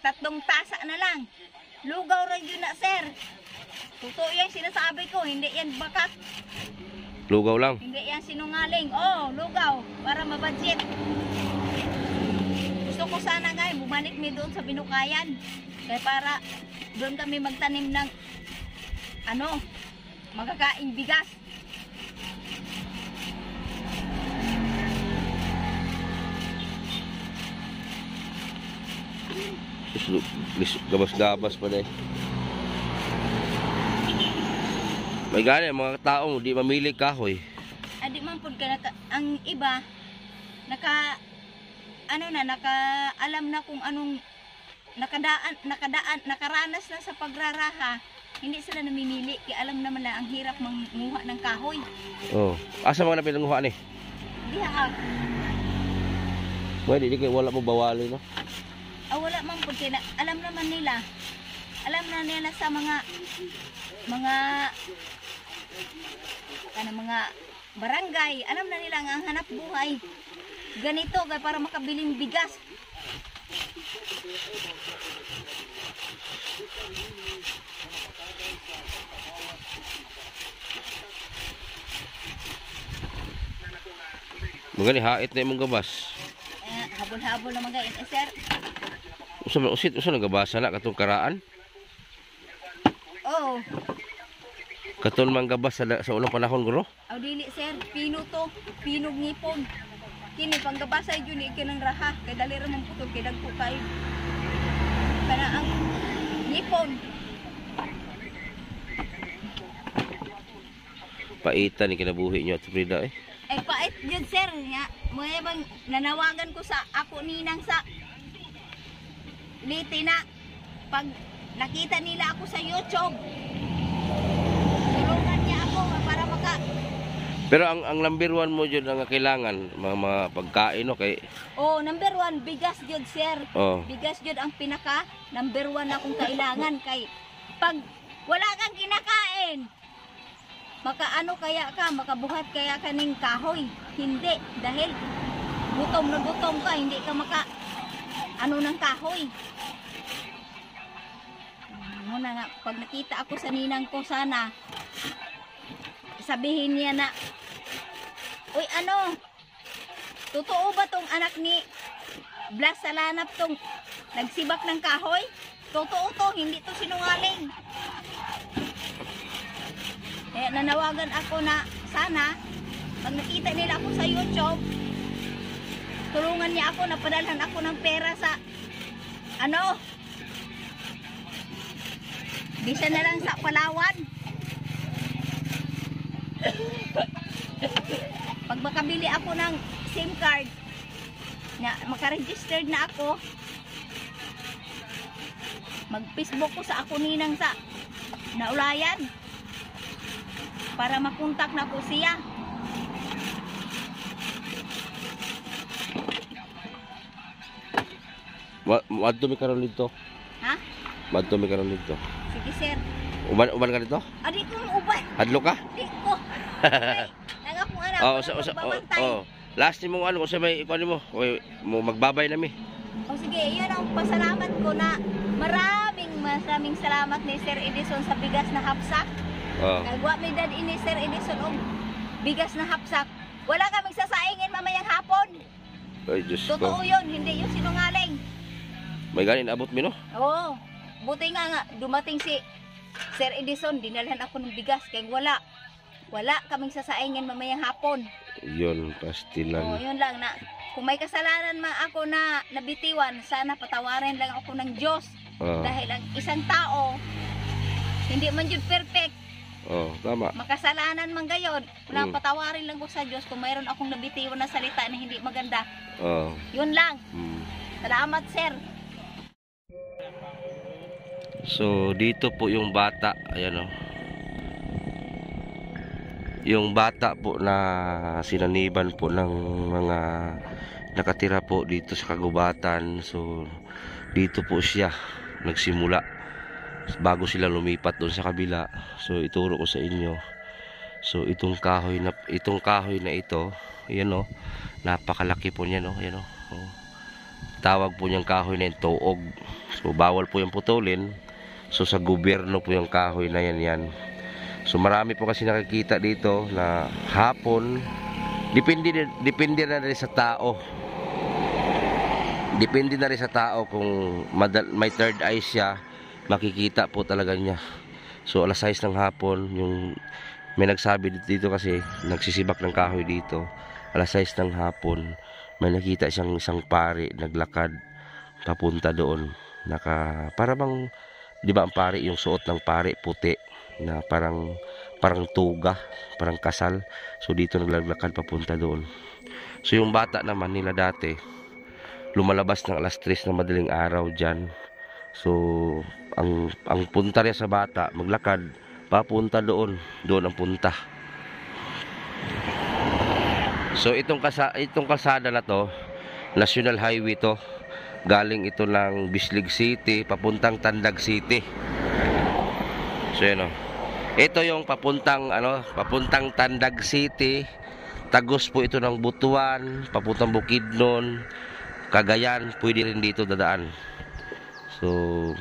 3 tasa na lang. Lugaw ra yun na sir. Totoo yan sinasabi ko, hindi yan bakat. Lugaw lang. Hindi yan sinungaling. Oh, lugaw para mabudget. Gusto ko sana nga bumalik mi doon sa Binukayan. Kaya para doon kami magtanim ng magkakaing bigas. Gabas-gabas pa dahil. May gani mga taong di mamili kahoy. Adi man pud ka ang iba alam na kung anong nakaranas na sa pagraraha. Hindi sila namimili kaya alam naman na ang hirap manguha ng kahoy. Oh, asa mga napilunguha ni? Diha. Well, di kay wala mo bawali no. Wala man pud kay alam naman nila. Alam na nila sa mga barangay, alam na nila ang hanap buhay. Ganito kay para makabiling bigas. Mga ni hait na imong gabas. Habol-habol na mga sir. Usa man usit, usa nagabasa na katong karaan. Oh, Katon man gabas sa ulang panahon guro. aw dili sir, pino to, pinog ngipon. Kini panggabasay jud ni kinang raha, kay dali ra man putol kay dagko kay. Kana ang ngipon. Paitan ni kinabuhi nyo at Frida eh. Ay pait jud sir nga. Mo bang nanawagan ko sa ako ninang sa Liti na pag nakita nila ako sa YouTube. Tulungan niya ako para maka Pero ang number 1 mo jud ang kailangan mga pagkain no kay Oh, number 1 bigas jud sir. oh. Bigas jud ang pinaka number 1 na akong kailangan kay pag wala kang kinakain makaano kaya ka, makabuhat kaya ka ning kahoy. Hindi dahil gutom na gutom ka, hindi ka maka ano ng kahoy. Muna nga pag nakita ako sa ninang ko sana sabihin niya na, uy ano, totoo ba tong anak ni Blas Salanap tong nagsibak ng kahoy? Totoo to, hindi to sinungaling. Kaya nanawagan ako na sana, pag nakita nila ako sa YouTube, tulungan niya ako, napadalhan ako ng pera sa, ano, bisa na lang sa Palawan. Pag makabili ako ng SIM card, na makaregistered na ako, mag-Facebook ko sa ako ninang sa Naulayan para makontak na ko siya. Wadto mi karon dito. Ha? Wadto mi karon dito. Sige sir. Uban ka dito? Adi ko uban. Hadlo ka? Di ko. Nang akong anak. Oh, magbabantay. Last ni mo ano kung sa may ikuan mo, mo magbabay nami. O sige, yun ang pasalamat ko na maraming salamat ni Sir Edison sa bigas na hapsak. Oh. Nagwa may dad ini Sir Edison og bigas na hapsak. Wala kaming sasaingin mamayang hapon. Ay, Diyos Totoo ko. yun, hindi yun sinungaling. May ganin abot mi no? Oo. Buti nga dumating si Sir Edison, dinalhan ako ng bigas kaya wala kaming sasaingin mamayang hapon. Yun, Oo, pastilan. yun lang na. Kung may kasalanan man ako na nabitiwan, sana patawarin lang ako ng Diyos. Oh. Dahil ang isang tao, hindi man yun perfect. Oh, tama. Makasalanan man gayon. Patawarin lang ko sa Diyos kung mayroon akong nabitiwan na salita na hindi maganda. Oh. Yun lang. Salamat, sir. So, dito po yung bata. Ayan o. Yung bata po na sinaniban po ng mga nakatira po dito sa kagubatan. So, dito po siya nagsimula bago sila lumipat doon sa kabila. So, ituro ko sa inyo. So, itong kahoy na ito, ayan o, napakalaki po niya, no? Ayan o. Oh. Tawag po niyang kahoy na yung tuog. So, bawal po yung putulin. So, sa gobyerno po yung kahoy na yan. So, marami po kasi nakikita dito na hapon, depende na rin sa tao. Depende na rin sa tao kung may third eye siya, makikita po talaga niya. So, alas 6 ng hapon, may nagsabi dito kasi, nagsisibak ng kahoy dito. Alas 6 ng hapon, may nakita siyang isang pari, naglakad, papunta doon. Para bang, di ba ang pari, yung suot ng pari, puti, na parang tuga, parang kasal. So, dito naglakad papunta doon. So, yung bata naman nila dati, lumalabas ng alas 3 ng madaling araw dyan. So, ang punta niya sa bata, maglakad, papunta doon ang punta. So, itong kalsada na to, National Highway to, galing ito ng Bislig City, papuntang Tandag City. So, yun o. Ito yung papuntang Tandag City, tagos po ito ng Butuan, papuntang Bukidnon, Cagayan, pwede rin dito dadaan. So,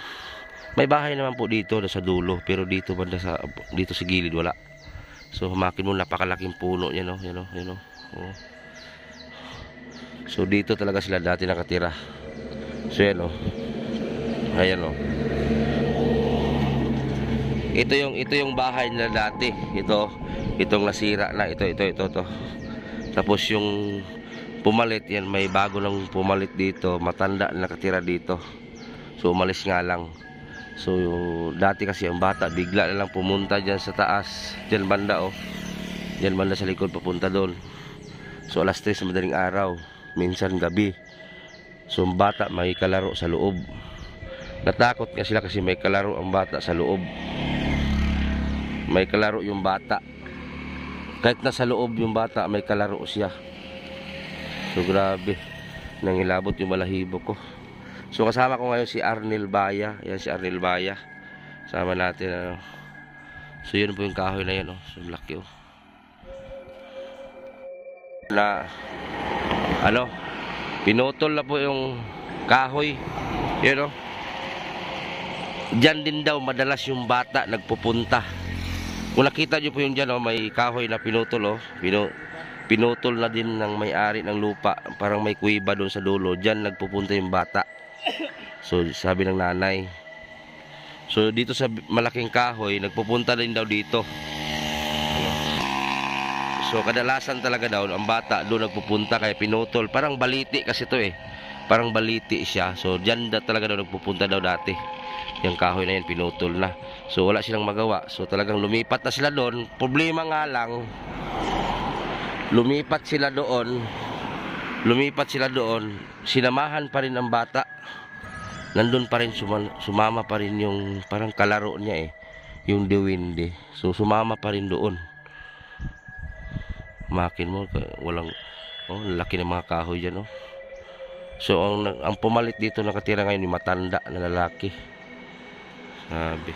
may bahay naman po dito sa dulo, pero dito sa gilid wala. So, humakin mo, napakalaking puno yan o. Oh. So dito talaga sila dati nakatira. So yan oh. Ayan oh. Ito yung bahay nila dati. Itong nasira na. Ito. Tapos yung pumalit yan, may bago nang pumalit dito, matanda na nakatira dito. So umalis nga lang. So dati kasi ang bata bigla na lang pumunta dyan sa taas, dyan banda oh. Dyan banda sa likod papunta doon. So alas 3 sa madaling araw, minsan gabi. So ang bata may kalaro sa loob. Natakot nga sila kasi may kalaro ang bata sa loob. May kalaro yung bata. Kahit nasa loob yung bata, may kalaro siya. So grabe, nangilabot yung balahibo ko. So kasama ko ngayon si Arnel Baya. Yan si Arnel Baya. Sama natin ano. So yun po yung kahoy na yan oh. So laki oh. Na ano, pinutol na po yung kahoy. Yun oh. Diyan din daw madalas yung bata nagpupunta. Kung nakita nyo po yung dyan oh, may kahoy na pinutol oh. Pinutol na din ng may-ari ng lupa. Parang may kuiba doon sa dulo. Diyan nagpupunta yung bata. So sabi ng nanay. So dito sa malaking kahoy, nagpupunta din daw dito. So kadalasan talaga daw ang bata doon nagpupunta kaya pinutol. Parang baliti kasi to eh. Parang baliti siya. So diyan talaga daw nagpupunta daw dati. Yung kahoy na yan pinutol na. So wala silang magawa. So talagang lumipat na sila doon. Problema nga lang, lumipat sila doon, sinamahan pa rin ang bata. Nandun pa rin, sumama pa rin yung parang kalaro niya eh, yung diwindi. So sumama pa rin doon. Makin mo, walang laki ng mga kahoy dyan oh. So ang pumalit dito nakatira ngayon yung matanda na lalaki. Sabi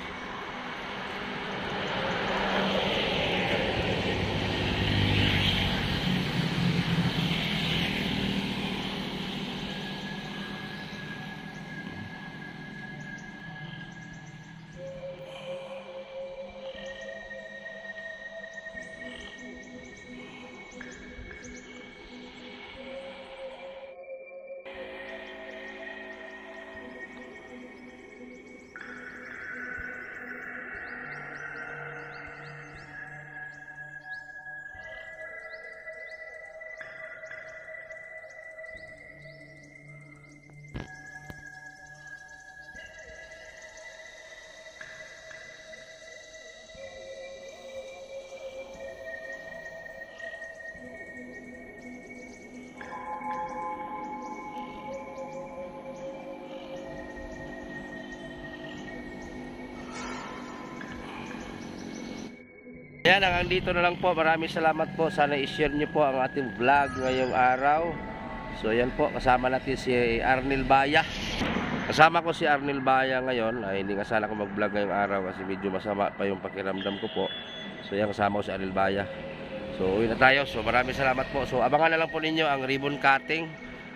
yan, hanggang dito na lang po. Maraming salamat po. Sana i-share nyo po ang ating vlog ngayong araw. So yan po, kasama natin si Arnel Baya. Kasama ko si Arnel Baya ngayon. Ay, hindi nga sana ako mag-vlog ngayong araw kasi medyo masama pa yung pakiramdam ko po. So yan, kasama ko si Arnel Baya. So uwi na tayo. So maraming salamat po. So abangan na lang po ninyo ang ribbon cutting.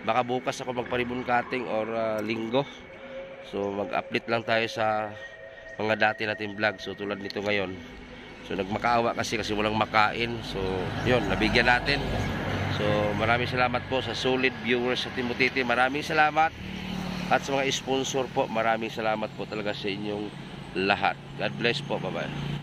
Baka bukas ako magpa-ribbon cutting or linggo. So mag-update lang tayo sa mga dati nating vlog. So tulad nito ngayon. So nagmakaawa kasi walang makain. So yun, nabigyan natin. So maraming salamat po sa solid viewers sa Timotiti. Maraming salamat. At sa mga sponsor po, maraming salamat po talaga sa inyong lahat. God bless po. Bye-bye.